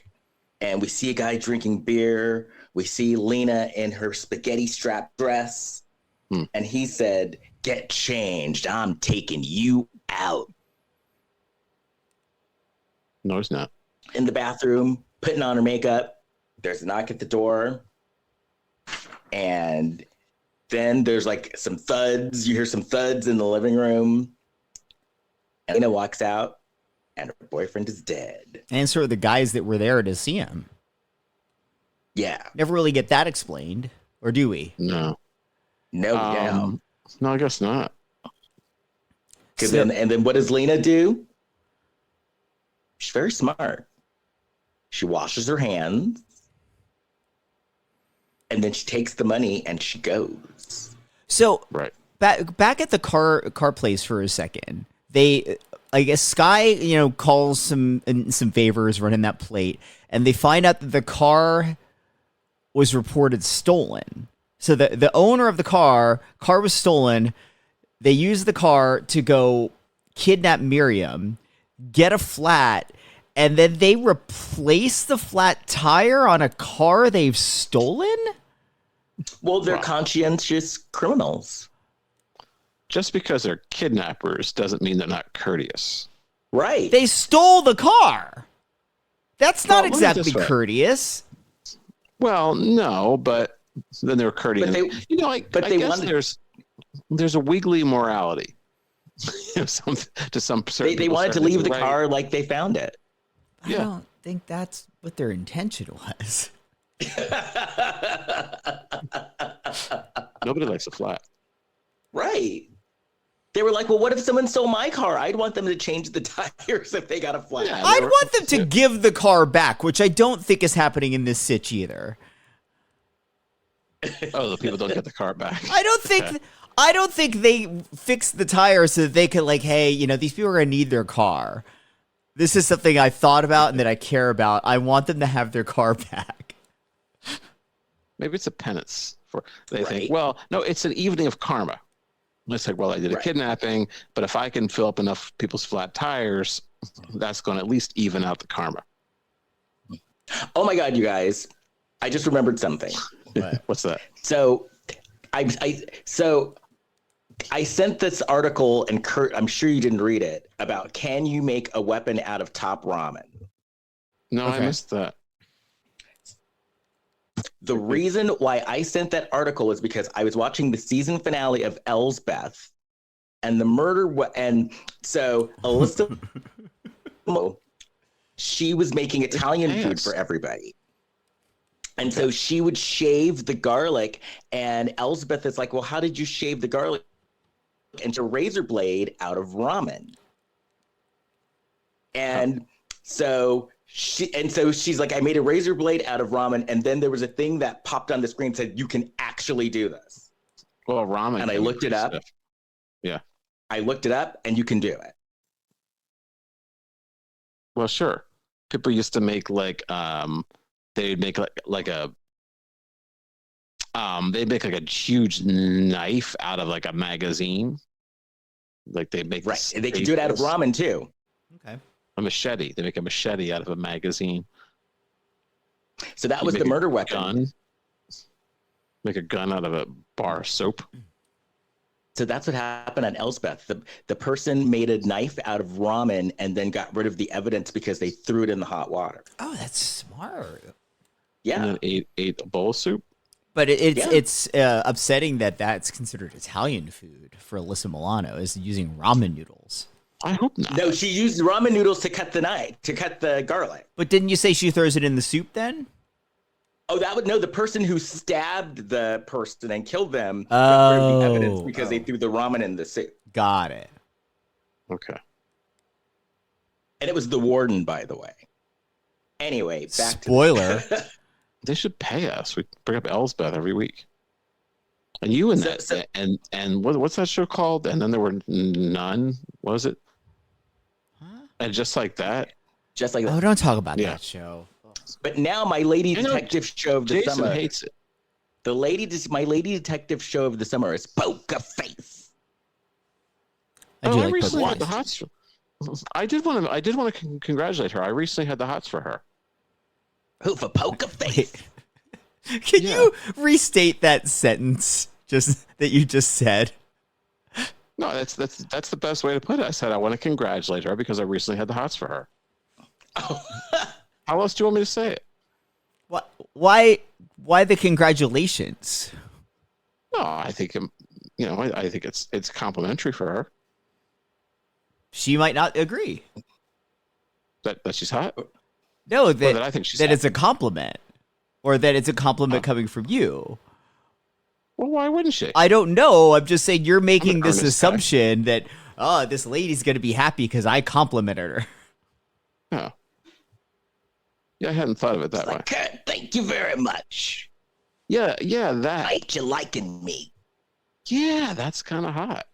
Speaker 1: and we see a guy drinking beer. We see Lena in her spaghetti strap dress. And he said, "Get changed. I'm taking you out."
Speaker 3: No, it's not.
Speaker 1: In the bathroom, putting on her makeup. There's a knock at the door. And then there's like some thuds. You hear some thuds in the living room. And Lena walks out, and her boyfriend is dead.
Speaker 4: And sort of the guys that were there to see him.
Speaker 1: Yeah.
Speaker 4: Never really get that explained, or do we?
Speaker 3: No.
Speaker 1: No.
Speaker 3: No, I guess not.
Speaker 1: And then what does Lena do? She's very smart. She washes her hands, and then she takes the money and she goes.
Speaker 4: So
Speaker 3: right.
Speaker 4: Back at the car place for a second. I guess Sky, calls some favors running that plate, and they find out that the car was reported stolen. So the owner of the car was stolen. They use the car to go kidnap Miriam, get a flat, and then they replace the flat tire on a car they've stolen?
Speaker 1: Well, they're conscientious criminals.
Speaker 3: Just because they're kidnappers doesn't mean they're not courteous.
Speaker 1: Right.
Speaker 4: They stole the car. That's not
Speaker 3: Well,
Speaker 4: exactly courteous.
Speaker 3: Well, no, but then they're courteous.
Speaker 1: But
Speaker 3: I guess there's a wiggly morality. To some certain
Speaker 1: they wanted to leave the car like they found it.
Speaker 4: I don't think that's what their intention was.
Speaker 3: Nobody likes a flat.
Speaker 1: Right. They were like, well, what if someone stole my car? I'd want them to change the tires if they got a flat.
Speaker 3: Yeah,
Speaker 4: I'd want them to give the car back, which I don't think is happening in this sitch either.
Speaker 3: Oh, the people don't get the car back.
Speaker 4: I don't think they fix the tires so that they could hey, these people are going to need their car. This is something I thought about and that I care about. I want them to have their car back.
Speaker 3: Maybe it's a penance they think, well, no, it's an evening of karma. It's like, well, I did a kidnapping, but if I can fill up enough people's flat tires, that's going to at least even out the karma.
Speaker 1: Oh my God, you guys. I just remembered something.
Speaker 3: What's that?
Speaker 1: So I sent this article, and Kurt, I'm sure you didn't read it, about can you make a weapon out of top ramen?
Speaker 3: No, I missed that.
Speaker 1: The reason why I sent that article is because I was watching the season finale of Elsbeth, and the murder, and so Alyssa, she was making Italian food for everybody. And so she would shave the garlic, and Elsbeth is like, well, how did you shave the garlic? And a razor blade out of ramen. And so she's like, I made a razor blade out of ramen, and then there was a thing that popped on the screen that said, you can actually do this.
Speaker 3: Well, ramen.
Speaker 1: And I looked it up.
Speaker 3: Yeah.
Speaker 1: I looked it up, and you can do it.
Speaker 3: Well, sure. People used to make they'd make they'd make a huge knife out of a magazine. Like they make
Speaker 1: Right. And they can do it out of ramen too.
Speaker 4: Okay.
Speaker 3: A machete. They make a machete out of a magazine.
Speaker 1: So that was the murder weapon.
Speaker 3: Gun. Make a gun out of a bar of soap.
Speaker 1: So that's what happened on Elsbeth. The person made a knife out of ramen and then got rid of the evidence because they threw it in the hot water.
Speaker 4: Oh, that's smart.
Speaker 3: And
Speaker 1: Yeah.
Speaker 3: then ate a bowl of soup.
Speaker 4: But it's upsetting that that's considered Italian food for Alyssa Milano, is using ramen noodles.
Speaker 3: I hope not.
Speaker 1: No, she used ramen noodles to cut the garlic.
Speaker 4: But didn't you say she throws it in the soup then?
Speaker 1: Oh, the person who stabbed the person and killed them got rid of the evidence because they threw the ramen in the soup.
Speaker 4: Got it.
Speaker 3: Okay.
Speaker 1: And it was the warden, by the way. Anyway, back
Speaker 4: Spoiler.
Speaker 3: They should pay us. We bring up Elsbeth every week. And you and and what's that show called? And then there were none. What was it?
Speaker 4: Huh?
Speaker 3: And just like that.
Speaker 1: Just like that.
Speaker 4: Oh, don't talk about that show.
Speaker 1: But now my lady detective show of the
Speaker 3: Jason
Speaker 1: summer.
Speaker 3: hates it.
Speaker 1: My lady detective show of the summer is Poker Face.
Speaker 4: I do like
Speaker 3: recently
Speaker 4: Poker
Speaker 3: had the
Speaker 4: Face.
Speaker 3: hots. I did want to congratulate her. I recently had the hots for her.
Speaker 1: Who for Poker Face?
Speaker 4: Can you restate that sentence that you just said?
Speaker 3: No, that's the best way to put it. I said I want to congratulate her because I recently had the hots for her.
Speaker 1: Oh.
Speaker 3: How else do you want me to say it?
Speaker 4: What? Why the congratulations?
Speaker 3: No, I think I think it's complimentary for her.
Speaker 4: She might not agree.
Speaker 3: That she's hot.
Speaker 4: No,
Speaker 3: that I think she's
Speaker 4: that
Speaker 3: hot.
Speaker 4: it's a compliment, or that it's a compliment coming from you.
Speaker 3: Well, why wouldn't she?
Speaker 4: I don't know. I'm just saying you're making this
Speaker 3: earnest
Speaker 4: assumption that this lady's gonna be happy because I complimented her.
Speaker 3: Yeah. Yeah, I hadn't thought of it that way.
Speaker 1: Kurt, thank you very much.
Speaker 3: Yeah, that.
Speaker 1: Ain't you liking me?
Speaker 3: Yeah, that's kind of hot.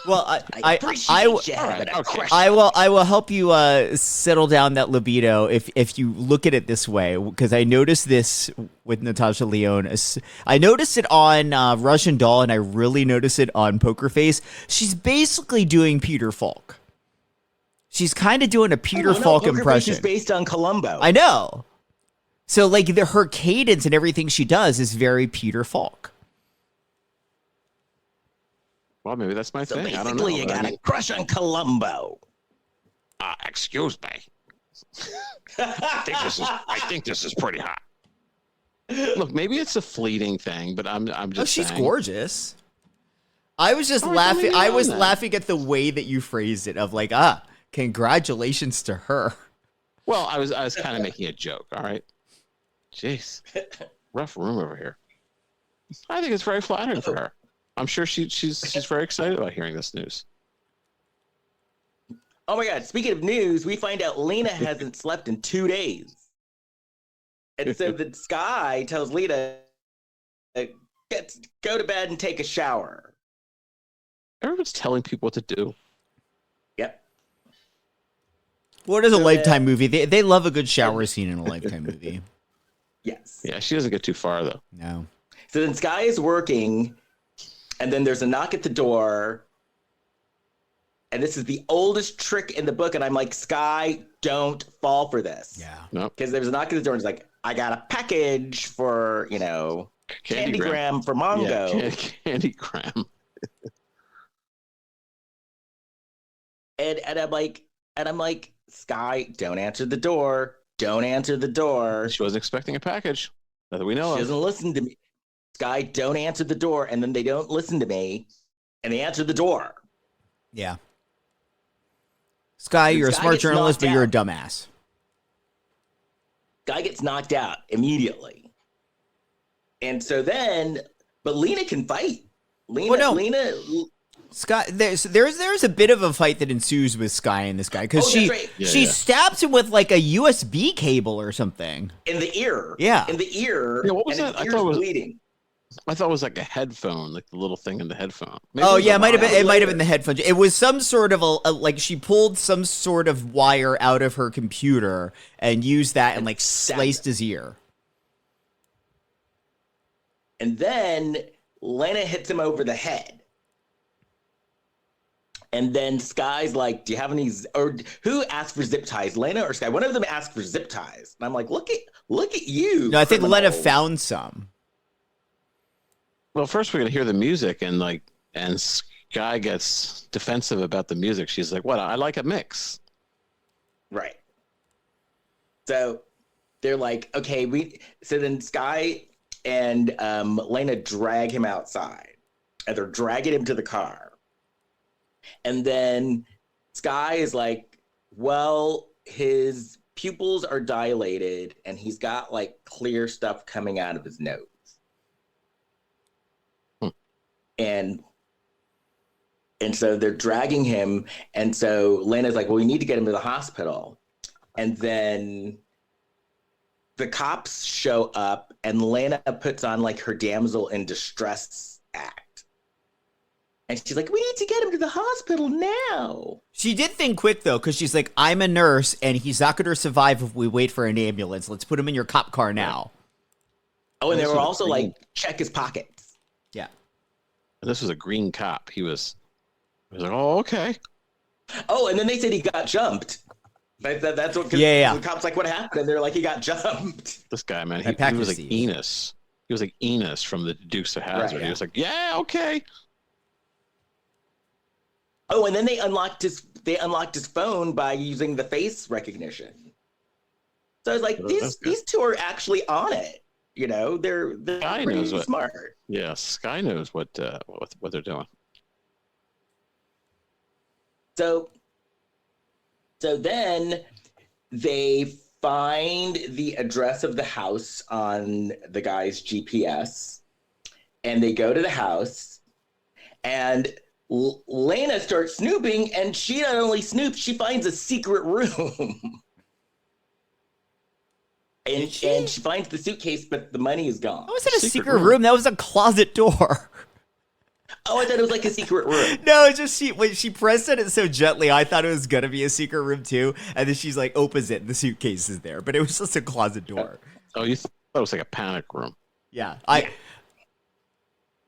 Speaker 4: Well,
Speaker 1: I appreciate you having a crush.
Speaker 4: I will help you settle down that libido if you look at it this way, because I noticed this with Natasha Lyonne. I noticed it on Russian Doll, and I really noticed it on Poker Face. She's basically doing Peter Falk. She's kind of doing a Peter Falk
Speaker 1: Poker
Speaker 4: impression.
Speaker 1: Face is based on Columbo.
Speaker 4: I know. So like her cadence and everything she does is very Peter Falk.
Speaker 3: Well, maybe that's my
Speaker 1: So
Speaker 3: thing. I don't know.
Speaker 1: basically, you got a crush on Columbo.
Speaker 3: Excuse me. I think this is pretty hot. Look, maybe it's a fleeting thing, but I'm just.
Speaker 4: Oh, she's
Speaker 3: saying.
Speaker 4: gorgeous. I was just
Speaker 3: All right,
Speaker 4: laughing.
Speaker 3: then
Speaker 4: I
Speaker 3: leave it
Speaker 4: was
Speaker 3: on then.
Speaker 4: laughing at the way that you phrased it. Of like, congratulations to her.
Speaker 3: Well, I was kind of making a joke. All right. Jeez, rough room over here. I think it's very flattering for her. I'm sure she's very excited about hearing this news.
Speaker 1: Oh my God! Speaking of news, we find out Lena hasn't slept in 2 days, and so the Sky tells Lena, "Go to bed and take a shower."
Speaker 3: Everyone's telling people what to do.
Speaker 1: Yep.
Speaker 4: What is a Lifetime movie? They love a good shower scene in a Lifetime movie.
Speaker 1: Yes.
Speaker 3: Yeah, she doesn't get too far though.
Speaker 4: No.
Speaker 1: So then Sky is working, and then there's a knock at the door. And this is the oldest trick in the book. And I'm like, Sky, don't fall for this.
Speaker 4: Yeah.
Speaker 3: Nope.
Speaker 1: Because there's a knock at the door, and it's like, I got a package for, Candygram for Mongo.
Speaker 3: Yeah, Candygram.
Speaker 1: And I'm like, Sky, don't answer the door. Don't answer the door.
Speaker 3: She wasn't expecting a package that we know
Speaker 1: She
Speaker 3: of.
Speaker 1: doesn't listen to me. Sky, don't answer the door. And then they don't listen to me, and they answer the door.
Speaker 4: Yeah. Sky, you're a
Speaker 1: Sky
Speaker 4: smart
Speaker 1: gets
Speaker 4: journalist, but
Speaker 1: knocked
Speaker 4: you're a
Speaker 1: out.
Speaker 4: dumbass.
Speaker 1: Guy gets knocked out immediately. And so then, but Lena can fight. Lena,
Speaker 4: Sky, there's a bit of a fight that ensues with Sky and this guy because
Speaker 1: that's right.
Speaker 4: she stabs him with like a USB cable or something.
Speaker 1: in the ear.
Speaker 4: Yeah.
Speaker 1: In the ear.
Speaker 3: Yeah, what was
Speaker 1: and
Speaker 3: that?
Speaker 1: his
Speaker 3: I thought it
Speaker 1: ear's
Speaker 3: was-
Speaker 1: bleeding.
Speaker 3: I thought it was like a headphone, like the little thing in the headphone. Maybe
Speaker 4: Oh
Speaker 3: was
Speaker 4: yeah,
Speaker 3: a
Speaker 4: it might have been.
Speaker 3: wire.
Speaker 4: It might have been the headphones. It was some sort of like she pulled some sort of wire out of her computer and used that and like sliced his ear.
Speaker 1: And then Lena hits him over the head. And then Sky's like, do you have any, or who asked for zip ties, Lena or Sky? One of them asked for zip ties. And I'm like, look at you.
Speaker 4: No, I think Lena
Speaker 1: criminals.
Speaker 4: found some.
Speaker 3: Well, first we're gonna hear the music, and Sky gets defensive about the music. She's like, "What? I like a mix."
Speaker 1: Right. So they're like, okay, so then Sky and Lena drag him outside, and they're dragging him to the car. And then Sky is like, well, his pupils are dilated, and he's got like clear stuff coming out of his nose. And so they're dragging him. And so Lena's like, well, we need to get him to the hospital. And then the cops show up, and Lena puts on like her damsel in distress act. And she's like, we need to get him to the hospital now.
Speaker 4: She did think quick, though, because she's like, I'm a nurse, and he's not going to survive if we wait for an ambulance. Let's put him in your cop car now.
Speaker 1: Oh, and they were also like, check his pockets.
Speaker 4: Yeah.
Speaker 3: And this was a green cop. He was like, oh, okay.
Speaker 1: Oh, and then they said he got jumped. That's what.
Speaker 4: Yeah.
Speaker 1: The cops like, what happened? And they're like, he got jumped.
Speaker 3: This guy, man, he was like Enos. He was like Enos from the Dukes of Hazzard.
Speaker 1: Right, yeah.
Speaker 3: He was like, yeah, okay.
Speaker 1: Oh, and then they unlocked his phone by using the face recognition. So I was like, these two are actually on it. You know, they're pretty smart.
Speaker 3: Yeah, Sky knows what they're doing.
Speaker 1: So then they find the address of the house on the guy's GPS, and they go to the house, and Lena starts snooping, and she not only snoops, she finds a secret room. And she finds the suitcase, but the money is gone.
Speaker 4: How was it a secret room? That was a closet door.
Speaker 1: Oh, I thought it was like a secret room.
Speaker 4: No, it's just when she pressed it so gently, I thought it was gonna be a secret room too. And then she's like, opens it, and the suitcase is there, but it was just a closet door.
Speaker 3: Oh, you thought it was like a panic room?
Speaker 4: Yeah,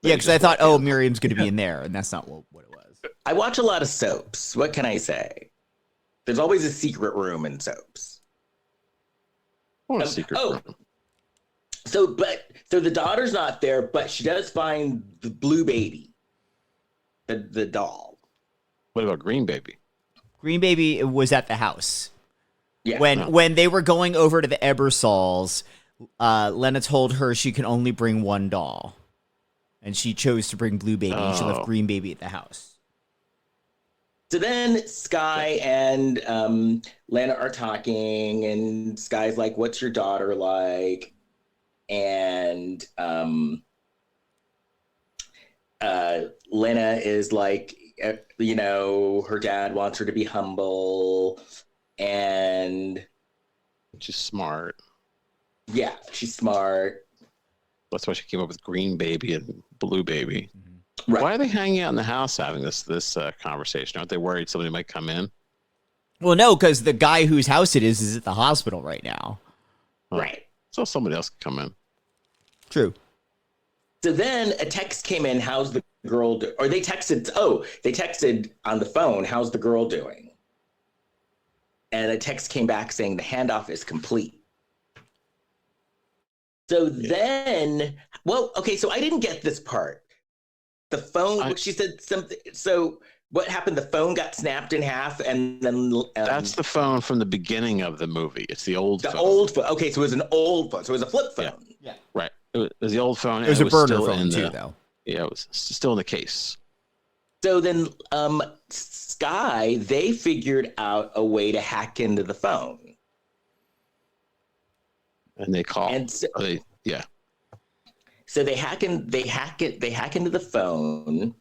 Speaker 4: because I thought, oh, Miriam's gonna be in there, and that's not what it was.
Speaker 1: I watch a lot of soaps. What can I say? There's always a secret room in soaps.
Speaker 3: Or a secret room.
Speaker 1: So the daughter's not there, but she does find the blue baby, the doll.
Speaker 3: What about Green Baby?
Speaker 4: Green Baby was at the house.
Speaker 1: Yeah.
Speaker 4: When they were going over to the Ebersols, Lena told her she can only bring one doll, and she chose to bring Blue Baby. And she left Green Baby at the house.
Speaker 1: So then Sky and Lena are talking, and Sky's like, what's your daughter like? And Lena is like, you know, her dad wants her to be humble, and
Speaker 3: she's smart.
Speaker 1: Yeah, she's smart.
Speaker 3: That's why she came up with Green Baby and Blue Baby.
Speaker 4: Mm-hmm.
Speaker 1: Right.
Speaker 3: Why are they hanging out in the house having this conversation? Aren't they worried somebody might come in?
Speaker 4: Well, no, because the guy whose house it is at the hospital right now.
Speaker 1: Right.
Speaker 3: So somebody else can come in.
Speaker 4: True.
Speaker 1: So then a text came in, how's the girl doing? Or they texted on the phone, how's the girl doing? And a text came back saying the handoff is complete. So then, well, okay, so I didn't get this part. The phone, she said something. So what happened? The phone got snapped in half, and then
Speaker 3: that's the phone from the beginning of the movie. It's the old phone.
Speaker 1: The old phone. Okay, so it was an old phone. So it was a flip phone.
Speaker 3: Yeah. Right. It was the old phone.
Speaker 4: It was a burner phone too, though.
Speaker 3: Yeah, it was still in the case.
Speaker 1: So then, Sky, they figured out a way to hack into the phone,
Speaker 3: and they call.
Speaker 1: And so,
Speaker 3: yeah.
Speaker 1: So they hack into the phone,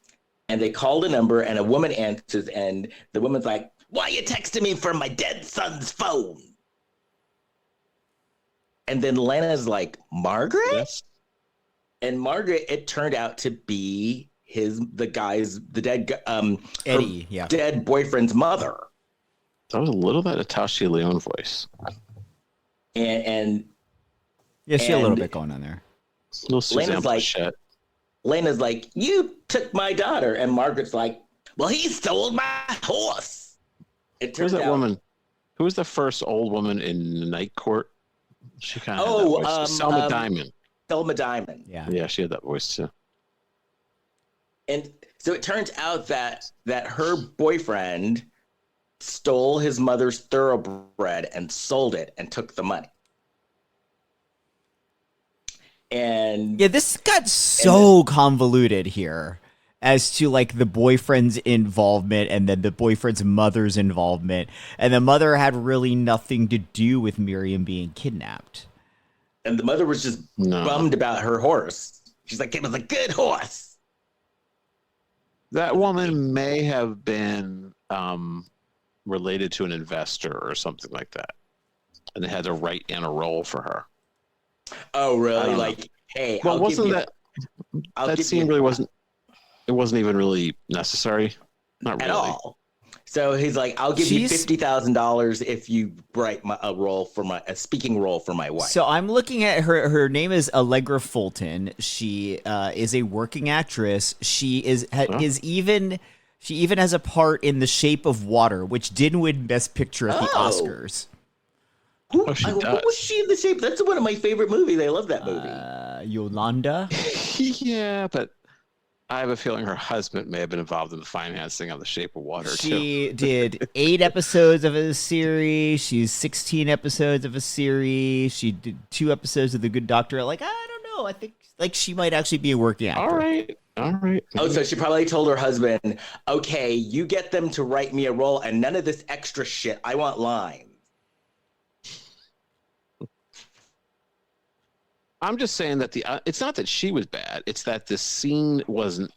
Speaker 1: and they called a number, and a woman answers, and the woman's like, "Why are you texting me from my dead son's phone?" And then Lena's like, "Margaret?"
Speaker 3: Yes.
Speaker 1: And Margaret, it turned out to be the dead boyfriend's mother.
Speaker 3: That was a little bit Natasha Lyonne voice.
Speaker 1: And
Speaker 4: yeah, she had a little bit going on there.
Speaker 1: Lena's like, you took my daughter. And Margaret's like, well, he stole my horse. It
Speaker 3: Who's
Speaker 1: turns
Speaker 3: that
Speaker 1: out,
Speaker 3: woman? Who was the first old woman in the Night Court? She kind of had
Speaker 1: Oh,
Speaker 3: that voice. Selma Diamond.
Speaker 1: Thelma Diamond.
Speaker 3: Yeah, she had that voice too.
Speaker 1: And so it turns out that her boyfriend stole his mother's thoroughbred and sold it and took the money. And
Speaker 4: Yeah, this got so convoluted here as to like the boyfriend's involvement and then the boyfriend's mother's involvement. And the mother had really nothing to do with Miriam being kidnapped.
Speaker 1: And the mother was just bummed about her horse. She's like, it was a good horse.
Speaker 3: That woman may have been related to an investor or something like that. And they had to write in a role for her.
Speaker 1: Oh, really? Like, hey,
Speaker 3: well, wasn't that scene really wasn't even really necessary? Not really.
Speaker 1: At all. So he's like, I'll give you $50,000 if you write a speaking role for my wife.
Speaker 4: So I'm looking at her. Her name is Allegra Fulton. She is a working actress. She even has a part in The Shape of Water, which did win Best Picture at the Oscars.
Speaker 1: Who was she in The Shape? That's one of my favorite movies. I love that movie.
Speaker 4: Yolanda.
Speaker 3: Yeah, but I have a feeling her husband may have been involved in the financing of The Shape of Water,
Speaker 4: She did 8 episodes of a series. She's 16 episodes of a series. She did 2 episodes of The Good Doctor. Like, I don't know. I think like she might actually be a working actor.
Speaker 3: All right.
Speaker 1: Oh, so she probably told her husband, okay, you get them to write me a role and none of this extra shit. I want lines.
Speaker 3: I'm just saying that it's not that she was bad. It's that the scene wasn't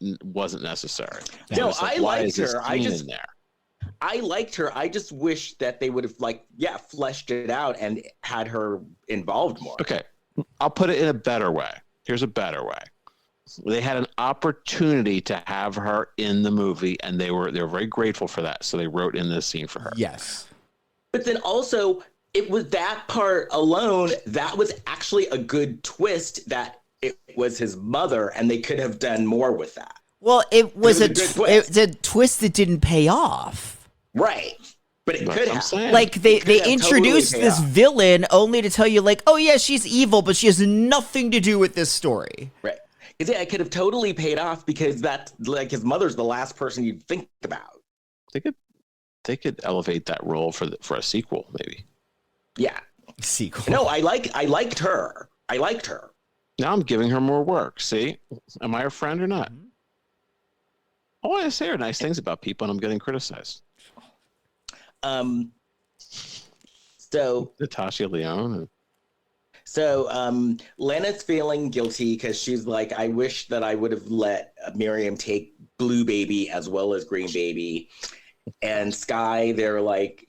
Speaker 3: necessary.
Speaker 1: No, I liked her.
Speaker 3: I
Speaker 1: liked her. I just wish that they would have fleshed it out and had her involved more.
Speaker 3: Okay, I'll put it in a better way. Here's a better way. They had an opportunity to have her in the movie, and they were very grateful for that. So they wrote in this scene for her.
Speaker 4: Yes,
Speaker 1: but then also, it was that part alone that was actually a good twist that it was his mother and they could have done more with that.
Speaker 4: Well, it was a twist that didn't pay off.
Speaker 1: Right. But it could have.
Speaker 4: Like they introduced this villain only to tell you like, oh yeah, she's evil, but she has nothing to do with this story.
Speaker 1: Right. Because it could have totally paid off because that like his mother's the last person you'd think about.
Speaker 3: They could elevate that role for a sequel, maybe.
Speaker 1: Yeah.
Speaker 4: Sequel.
Speaker 1: No, I liked her.
Speaker 3: Now I'm giving her more work. See? Am I a friend or not? All I say are nice things about people, and I'm getting criticized.
Speaker 1: So
Speaker 3: Natasha Lyonne.
Speaker 1: So Lena's feeling guilty because she's like, I wish that I would have let Miriam take Blue Baby as well as Green Baby. And Sky, they're like,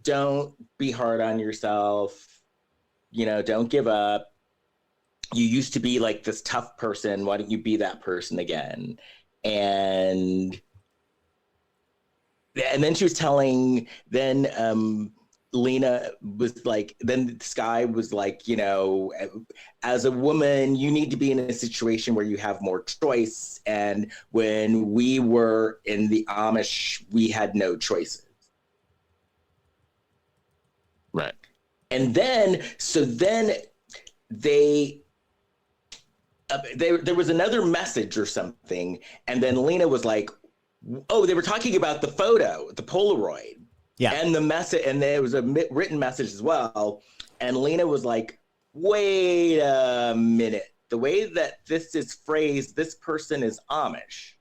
Speaker 1: don't be hard on yourself. Don't give up. You used to be like this tough person. Why don't you be that person again? And then she was telling, Lena was like, then Sky was like, as a woman, you need to be in a situation where you have more choice. And when we were in the Amish, we had no choices.
Speaker 3: Right.
Speaker 1: And then there was another message or something. And then Lena was like, oh, they were talking about the photo, the Polaroid.
Speaker 4: Yeah.
Speaker 1: And the message, and there was a written message as well. And Lena was like, wait a minute. The way that this is phrased, this person is Amish.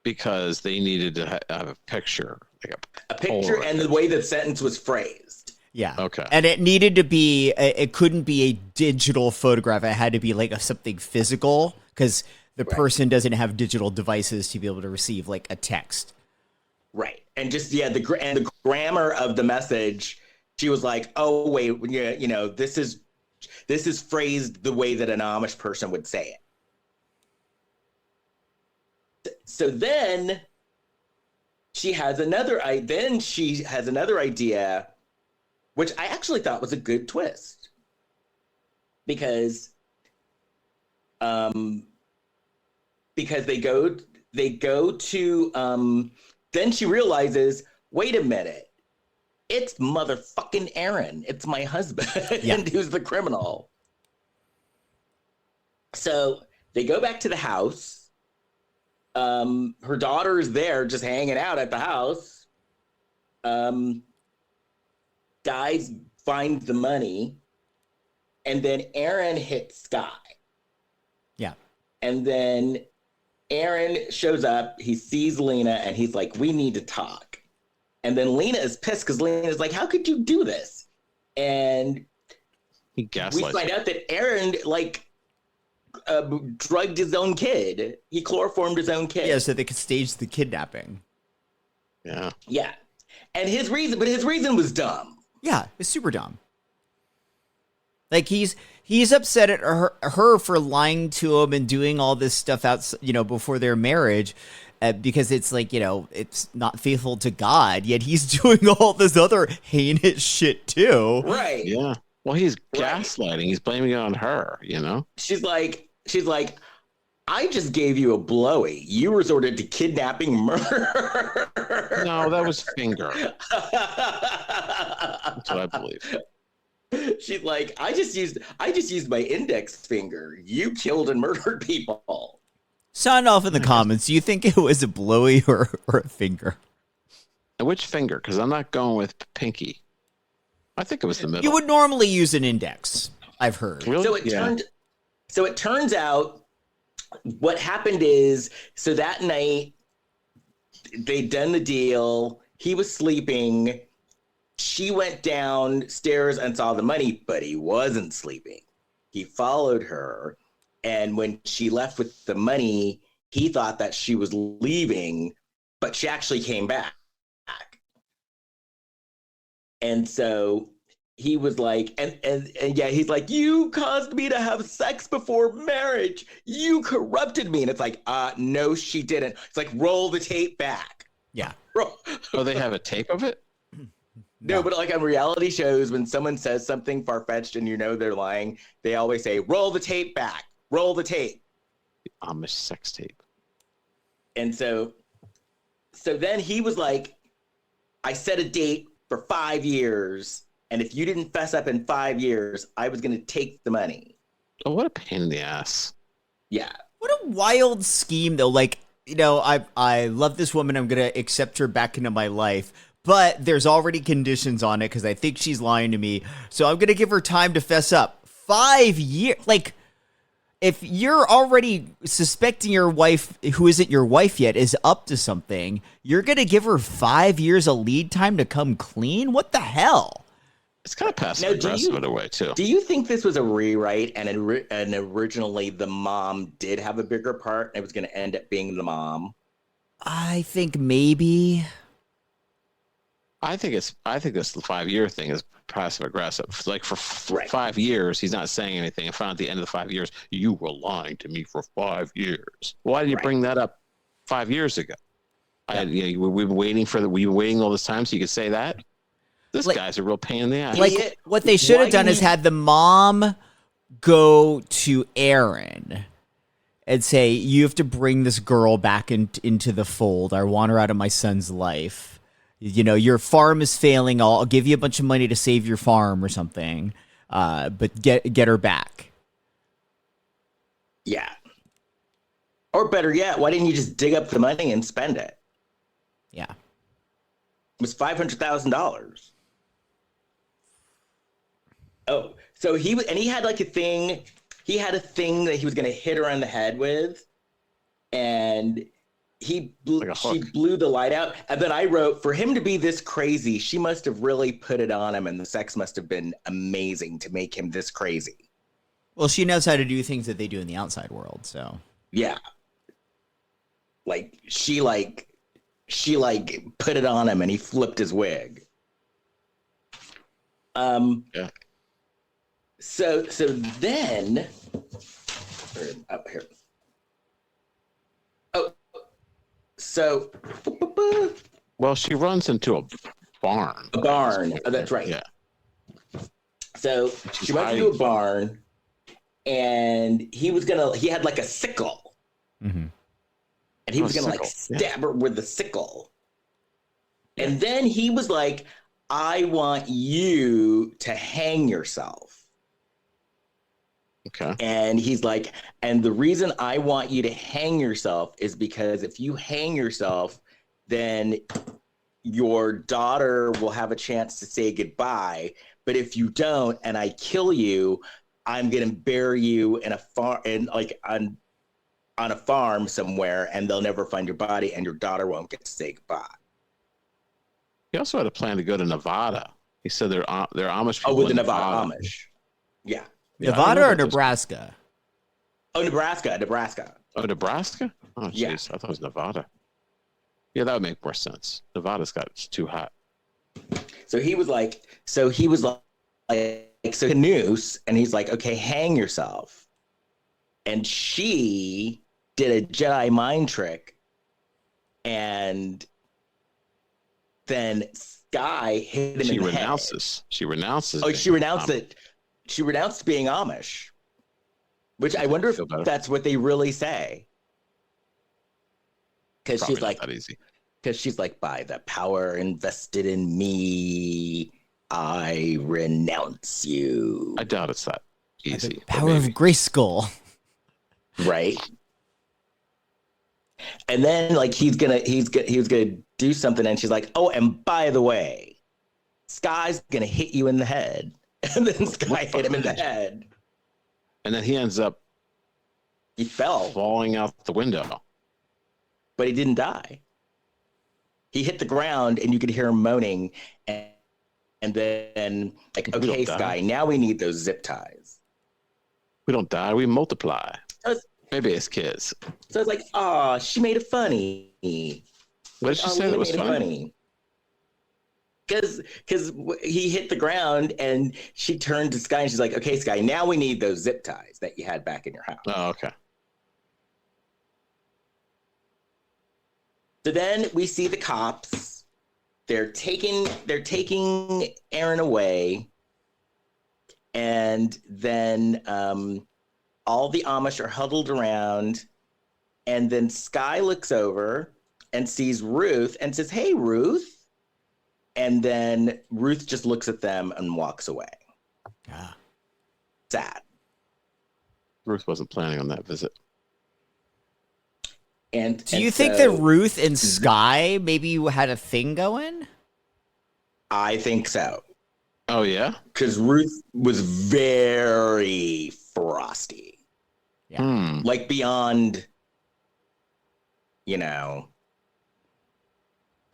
Speaker 3: Because they needed to have a picture. Like
Speaker 1: a picture Polaroid. And the way the sentence was phrased.
Speaker 4: Yeah.
Speaker 3: Okay.
Speaker 4: And it needed to be, it couldn't be a digital photograph. It had to be like something physical because the person doesn't have digital devices to be able to receive like a text.
Speaker 1: Right. And just, the grammar of the message, she was like, oh, wait, this is phrased the way that an Amish person would say it. So then she has another idea, which I actually thought was a good twist. Because they go they go to, then she realizes, wait a minute, it's motherfucking Aaron. It's my husband who's the criminal. So they go back to the house. Her daughter is there just hanging out at the house. Guys find the money. And then Aaron hits Sky. Yeah. And then Aaron shows up. He sees Lena and he's like, we need to talk. And then Lena is pissed because Lena's like, how could you do this? And
Speaker 3: we
Speaker 1: find out that Aaron, like, drugged his own kid. He chloroformed his own kid.
Speaker 4: Yeah, so they could stage the kidnapping.
Speaker 3: Yeah.
Speaker 1: Yeah. And his reason was dumb.
Speaker 4: Yeah, it's super dumb. Like he's upset at her for lying to him and doing all this stuff out, before their marriage, because it's like, it's not faithful to God. Yet he's doing all this other heinous shit too.
Speaker 1: Right.
Speaker 3: Yeah. Well, he's gaslighting. He's blaming it on her.
Speaker 1: She's like, I just gave you a blowy. You resorted to kidnapping, murder.
Speaker 3: No, that was finger. That's what I believe.
Speaker 1: She's like, I just used my index finger. You killed and murdered people.
Speaker 4: Sound off in the comments. Do you think it was a blowy or a finger?
Speaker 3: And which finger? Because I'm not going with pinky. I think it was the middle.
Speaker 4: You would normally use an index, I've heard.
Speaker 3: Really?
Speaker 1: So it turns out what happened is, so that night they'd done the deal. He was sleeping. She went downstairs and saw the money, but he wasn't sleeping. He followed her. And when she left with the money, he thought that she was leaving, but she actually came back. And so he was like, and yeah, he's like, you caused me to have sex before marriage. You corrupted me. And it's like, no, she didn't. It's like, roll the tape back.
Speaker 4: Yeah.
Speaker 3: Oh, they have a tape of it?
Speaker 1: No, but like on reality shows, when someone says something far-fetched and they're lying, they always say, roll the tape back. Roll the tape.
Speaker 3: The Amish sex tape.
Speaker 1: And so then he was like, I set a date for 5 years. And if you didn't fess up in 5 years, I was going to take the money.
Speaker 3: Oh, what a pain in the ass.
Speaker 1: Yeah.
Speaker 4: What a wild scheme, though. Like, I love this woman. I'm going to accept her back into my life. But there's already conditions on it because I think she's lying to me. So I'm going to give her time to fess up. 5 years. Like, if you're already suspecting your wife, who isn't your wife yet, is up to something, you're going to give her 5 years of lead time to come clean? What the hell?
Speaker 3: It's kind of passive aggressive in a way, too.
Speaker 1: Do you think this was a rewrite and originally the mom did have a bigger part and it was going to end up being the mom?
Speaker 4: I think maybe.
Speaker 3: I think this 5 year thing is passive aggressive. Like for 5 years, he's not saying anything. And finally, at the end of the 5 years, you were lying to me for 5 years. Why did you bring that up 5 years ago? We've been waiting all this time so you could say that. This guy's a real pain in the ass.
Speaker 4: Like what they should have done is had the mom go to Aaron and say, "You have to bring this girl back into the fold. I want her out of my son's life. Your farm is failing. I'll give you a bunch of money to save your farm or something. But get her back."
Speaker 1: Yeah. Or better yet, why didn't you just dig up the money and spend it?
Speaker 4: Yeah.
Speaker 1: It was $500,000. Oh, so he had like a thing. He had a thing that he was going to hit her on the head with, and she blew the light out. And then I wrote, for him to be this crazy, she must have really put it on him, and the sex must have been amazing to make him this crazy.
Speaker 4: Well, she knows how to do things that they do in the outside world, so.
Speaker 1: Yeah. She put it on him and he flipped his wig.
Speaker 3: Yeah.
Speaker 1: So then up here. Oh, so
Speaker 3: well, she runs into a barn.
Speaker 1: A barn. Oh, that's right.
Speaker 3: Yeah.
Speaker 1: So she went into a barn, and he had like a sickle.
Speaker 4: Mm-hmm.
Speaker 1: and he was gonna like stab her with the sickle. And then he was like, I want you to hang yourself.
Speaker 3: Okay.
Speaker 1: And he's like, and the reason I want you to hang yourself is because if you hang yourself, then your daughter will have a chance to say goodbye. But if you don't, and I kill you, I'm gonna bury you in a farm, on a farm somewhere, and they'll never find your body, and your daughter won't get to say goodbye.
Speaker 3: He also had a plan to go to Nevada. He said they're Amish people.
Speaker 1: Oh, with the Nevada Amish. Yeah.
Speaker 4: Nevada or Nebraska?
Speaker 1: Oh, Nebraska.
Speaker 3: Oh, Nebraska? Oh, jeez.
Speaker 1: Yeah.
Speaker 3: I thought it was Nevada. Yeah, that would make more sense. Nevada's it's too hot.
Speaker 1: So he was like, so a noose, and he's like, okay, hang yourself. And she did a Jedi mind trick, and then Sky hit him in the head.
Speaker 3: She renounces.
Speaker 1: Oh, she renounced it. She renounced being Amish, which I wonder if that's what they really say. Because she's like, by the power invested in me, I renounce you.
Speaker 3: I doubt it's that easy.
Speaker 4: The power of Grayskull.
Speaker 1: Right. And then like he was gonna do something, and she's like, oh, and by the way, Sky's gonna hit you in the head. And then Sky hit him in the head.
Speaker 3: And then he ends up falling out the window.
Speaker 1: But he didn't die. He hit the ground, and you could hear him moaning, and then like, okay, Sky, now we need those zip ties.
Speaker 3: We don't die, we multiply. Maybe as kids.
Speaker 1: So it's like, oh, she made it funny.
Speaker 3: What did she say that was funny?
Speaker 1: Because he hit the ground, and she turned to Sky, and she's like, okay, Sky, now we need those zip ties that you had back in your house.
Speaker 3: Oh, okay.
Speaker 1: So then we see the cops. They're taking Aaron away, and then all the Amish are huddled around, and then Sky looks over and sees Ruth and says, "Hey, Ruth," and then Ruth just looks at them and walks away.
Speaker 4: Ah.
Speaker 1: Sad.
Speaker 3: Ruth wasn't planning on that visit.
Speaker 4: Do you think that Ruth and Sky maybe had a thing going?
Speaker 1: I think so.
Speaker 3: Oh, yeah?
Speaker 1: Because Ruth was very frosty.
Speaker 4: Yeah.
Speaker 1: Like beyond, you know.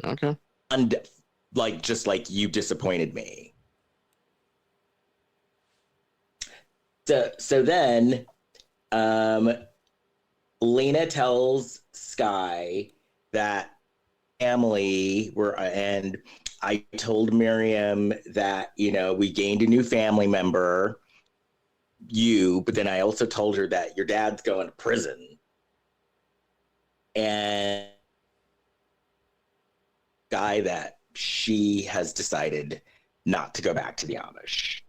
Speaker 3: Okay.
Speaker 1: Like, just like you disappointed me. So then, Lena tells Sky that family and I told Miriam that, you know, we gained a new family member, but then I also told her that your dad's going to prison. And Sky that she has decided not to go back to the Amish.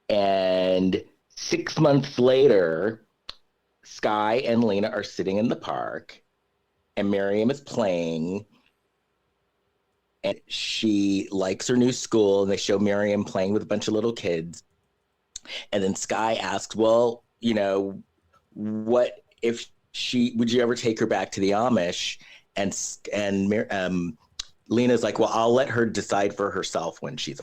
Speaker 1: And 6 months later, Sky and Lena are sitting in the park, and Miriam is playing, and she likes her new school, and they show Miriam playing with a bunch of little kids. And then Sky asks, well, you know, what if would you ever take her back to the Amish? And Lena's like, well, I'll let her decide for herself when she's.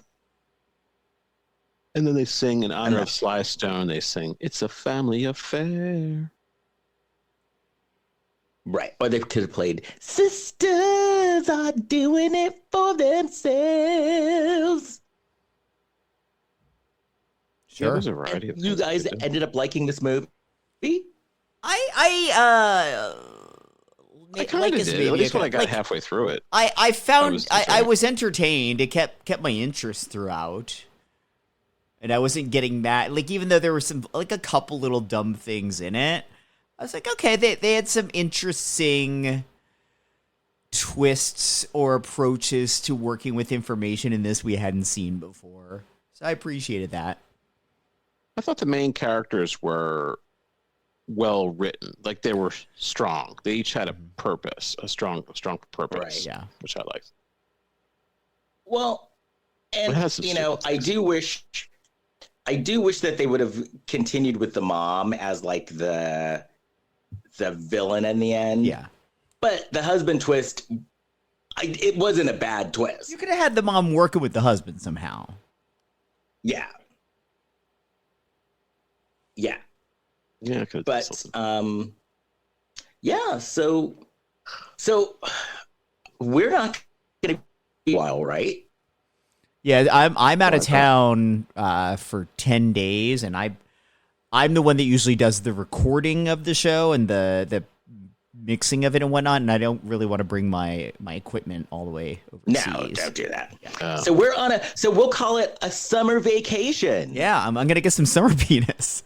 Speaker 3: And then they sing in honor of Sly Stone. They sing, "It's a Family Affair."
Speaker 1: Right. Or they could have played, "Sisters are doing it for themselves."
Speaker 3: Sure. Yeah, there's a variety of
Speaker 1: you guys ended up liking this movie?
Speaker 3: I kind of did. At least when I got halfway through it.
Speaker 4: I was entertained. It kept my interest throughout. And I wasn't getting mad. Like, even though there were some, like, a couple little dumb things in it, I was like, okay, they had some interesting twists or approaches to working with information in this we hadn't seen before. So I appreciated that.
Speaker 3: I thought the main characters were well written. Like they were strong. They each had a purpose, a strong purpose.
Speaker 1: Right.
Speaker 4: Yeah.
Speaker 3: Which I liked.
Speaker 1: Well, and
Speaker 3: It has some stupid
Speaker 1: I
Speaker 3: things.
Speaker 1: do wish that they would have continued with the mom as like the villain in the end.
Speaker 4: Yeah.
Speaker 1: But the husband twist, it wasn't a bad twist.
Speaker 4: You could have had the mom working with the husband somehow.
Speaker 1: Yeah. Yeah.
Speaker 3: Yeah, I could have done
Speaker 1: But
Speaker 3: something.
Speaker 1: yeah, so we're not gonna be a while, right?
Speaker 4: Yeah, I'm out of town for 10 days, and I'm the one that usually does the recording of the show and the mixing of it and whatnot, and I don't really want to bring my equipment all the way overseas.
Speaker 1: No, don't do that.
Speaker 3: Oh.
Speaker 1: So we'll call it a summer vacation.
Speaker 4: Yeah, I'm gonna get some summer penis.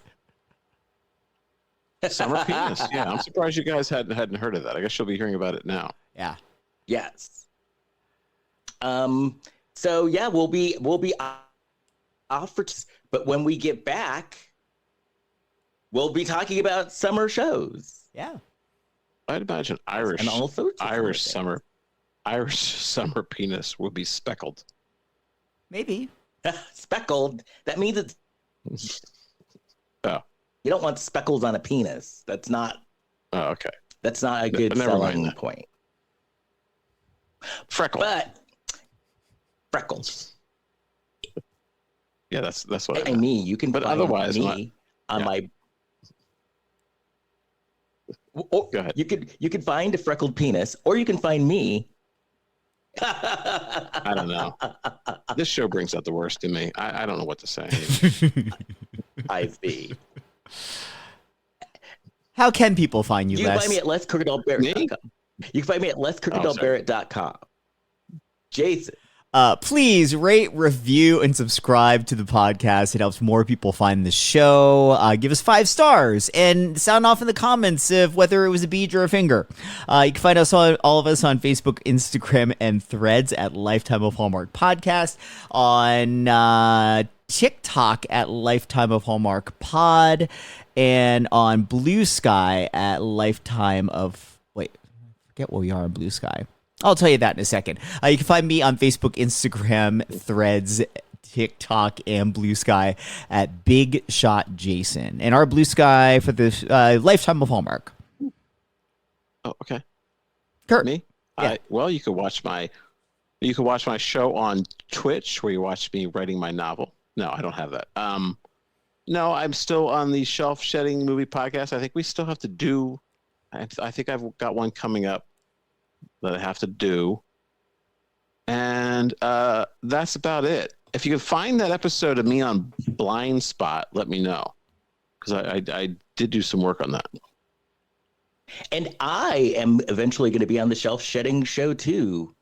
Speaker 3: Summer penis. Yeah, I'm surprised you guys hadn't heard of that. I guess you'll be hearing about it now.
Speaker 4: Yeah.
Speaker 1: Yes. So yeah, we'll be off for, but when we get back, we'll be talking about summer shows.
Speaker 4: Yeah.
Speaker 3: I'd imagine Irish
Speaker 1: And all sorts of
Speaker 3: Irish
Speaker 1: summer
Speaker 3: summer penis would be speckled.
Speaker 4: Maybe.
Speaker 1: Speckled. That means it's.
Speaker 3: Oh.
Speaker 1: You don't want speckles on a penis. That's not
Speaker 3: Okay.
Speaker 1: a good
Speaker 3: Never mind
Speaker 1: selling
Speaker 3: that.
Speaker 1: point.
Speaker 3: Freckle.
Speaker 1: But freckles.
Speaker 3: Yeah, that's what I
Speaker 1: And
Speaker 3: meant.
Speaker 1: me, you can
Speaker 3: But
Speaker 1: find
Speaker 3: otherwise,
Speaker 1: me on
Speaker 3: yeah.
Speaker 1: my. Or
Speaker 3: Go ahead.
Speaker 1: You could find a freckled penis, or you can find me.
Speaker 3: I don't know. This show brings out the worst in me. I don't know what to say.
Speaker 1: IV.
Speaker 4: How can people find you,
Speaker 1: You can
Speaker 4: Les?
Speaker 1: find me at lescrocodilebarrett.com. You can find me at lescrocodilebarrett.com. Jason.
Speaker 4: Please rate, review, and subscribe to the podcast. It helps more people find the show. Give us 5 stars and sound off in the comments of whether it was a beej or a finger. You can find us all of us on Facebook, Instagram, and Threads at Lifetime of Hallmark Podcast. On TikTok at Lifetime of Hallmark Pod, and on Bluesky at Lifetime of. Wait, I forget what we are on Bluesky. I'll tell you that in a second. You can find me on Facebook, Instagram, Threads, TikTok, and Bluesky at Big Shot Jason. And our Bluesky for the Lifetime of Hallmark.
Speaker 3: Oh, okay.
Speaker 4: Kurt.
Speaker 3: Me?
Speaker 4: Yeah.
Speaker 3: Well, you could watch my show on Twitch where you watch me writing my novel. No, I don't have that. No, I'm still on the Shelf Shedding Movie Podcast. I think we still have to do. I think I've got one coming up that I have to do, and that's about it. If you can find that episode of me on Blind Spot, let me know, because I did do some work on that.
Speaker 1: And I am eventually going to be on the Shelf Shedding show too,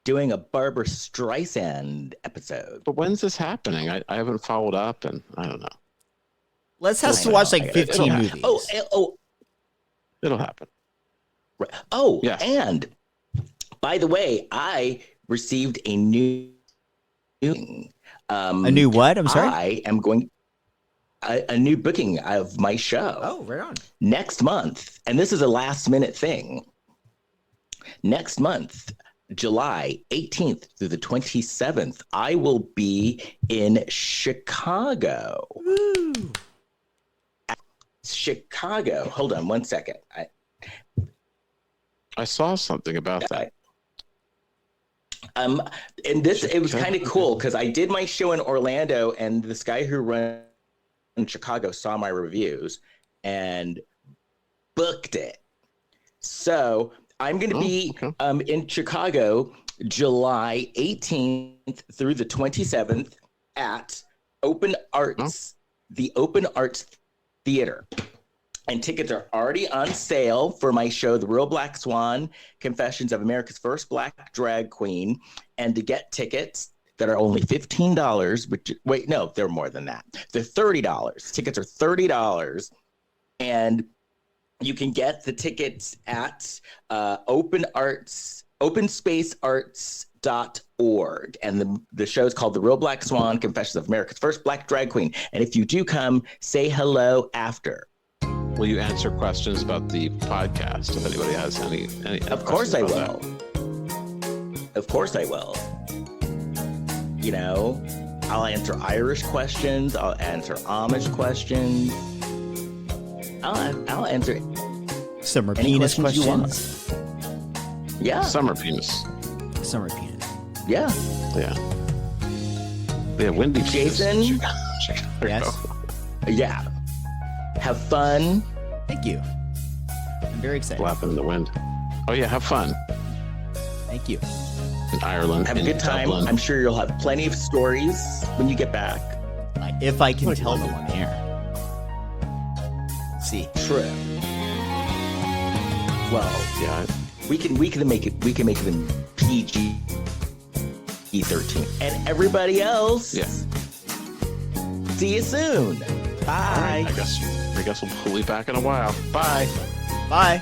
Speaker 1: doing a Barbara Streisand episode.
Speaker 3: But when's this happening? I haven't followed up, and I don't know.
Speaker 4: Les has to watch like 15
Speaker 3: It'll
Speaker 4: movies.
Speaker 3: It'll happen.
Speaker 1: Right. Oh,
Speaker 3: Yes.
Speaker 1: And by the way, I received a new
Speaker 4: a new what? I'm sorry?
Speaker 1: I am going a new booking of my show.
Speaker 4: Oh, right on.
Speaker 1: Next month, and this is a last minute thing. Next month, July 18th through the 27th, I will be in Chicago.
Speaker 4: Woo.
Speaker 1: Chicago. Hold on one second.
Speaker 3: I saw something about that.
Speaker 1: And this, it was kind of cool because I did my show in Orlando, and this guy who runs in Chicago saw my reviews and booked it. So I'm going to be in Chicago July 18th through the 27th at Open Arts, the Open Arts Theater. And tickets are already on sale for my show, The Real Black Swan, Confessions of America's First Black Drag Queen. And to get tickets that are only $15, which, wait, no, they're more than that. They're $30. Tickets are $30. And you can get the tickets at openspacearts.org. And the show is called The Real Black Swan, Confessions of America's First Black Drag Queen. And if you do come, say hello after.
Speaker 3: will you answer questions about the podcast if anybody has any
Speaker 1: Of course I
Speaker 3: questions
Speaker 1: will.
Speaker 3: about that?
Speaker 1: Of course I will. You know, I'll answer Irish questions. I'll answer Amish questions. I'll answer
Speaker 4: Summer
Speaker 1: any
Speaker 4: penis
Speaker 1: questions you want.
Speaker 4: questions.
Speaker 1: Yeah.
Speaker 3: Summer penis.
Speaker 4: Summer penis.
Speaker 1: Yeah.
Speaker 3: Yeah. Yeah, Wendy.
Speaker 1: Jason?
Speaker 4: Yes.
Speaker 1: Yeah. Have fun.
Speaker 4: Thank you. I'm very excited.
Speaker 3: Flapping in the wind. Oh yeah, have fun
Speaker 4: Thank you.
Speaker 3: in Ireland.
Speaker 1: Have a
Speaker 3: in
Speaker 1: good time.
Speaker 3: Dublin.
Speaker 1: I'm sure you'll have plenty of stories when you get back.
Speaker 4: If I can tell them on air. See.
Speaker 1: True. Well,
Speaker 3: Yeah.
Speaker 1: we can make it in PG-13. And everybody else.
Speaker 3: Yeah.
Speaker 1: See you soon. Bye.
Speaker 3: I guess we'll be back in a while. Bye.
Speaker 4: Bye.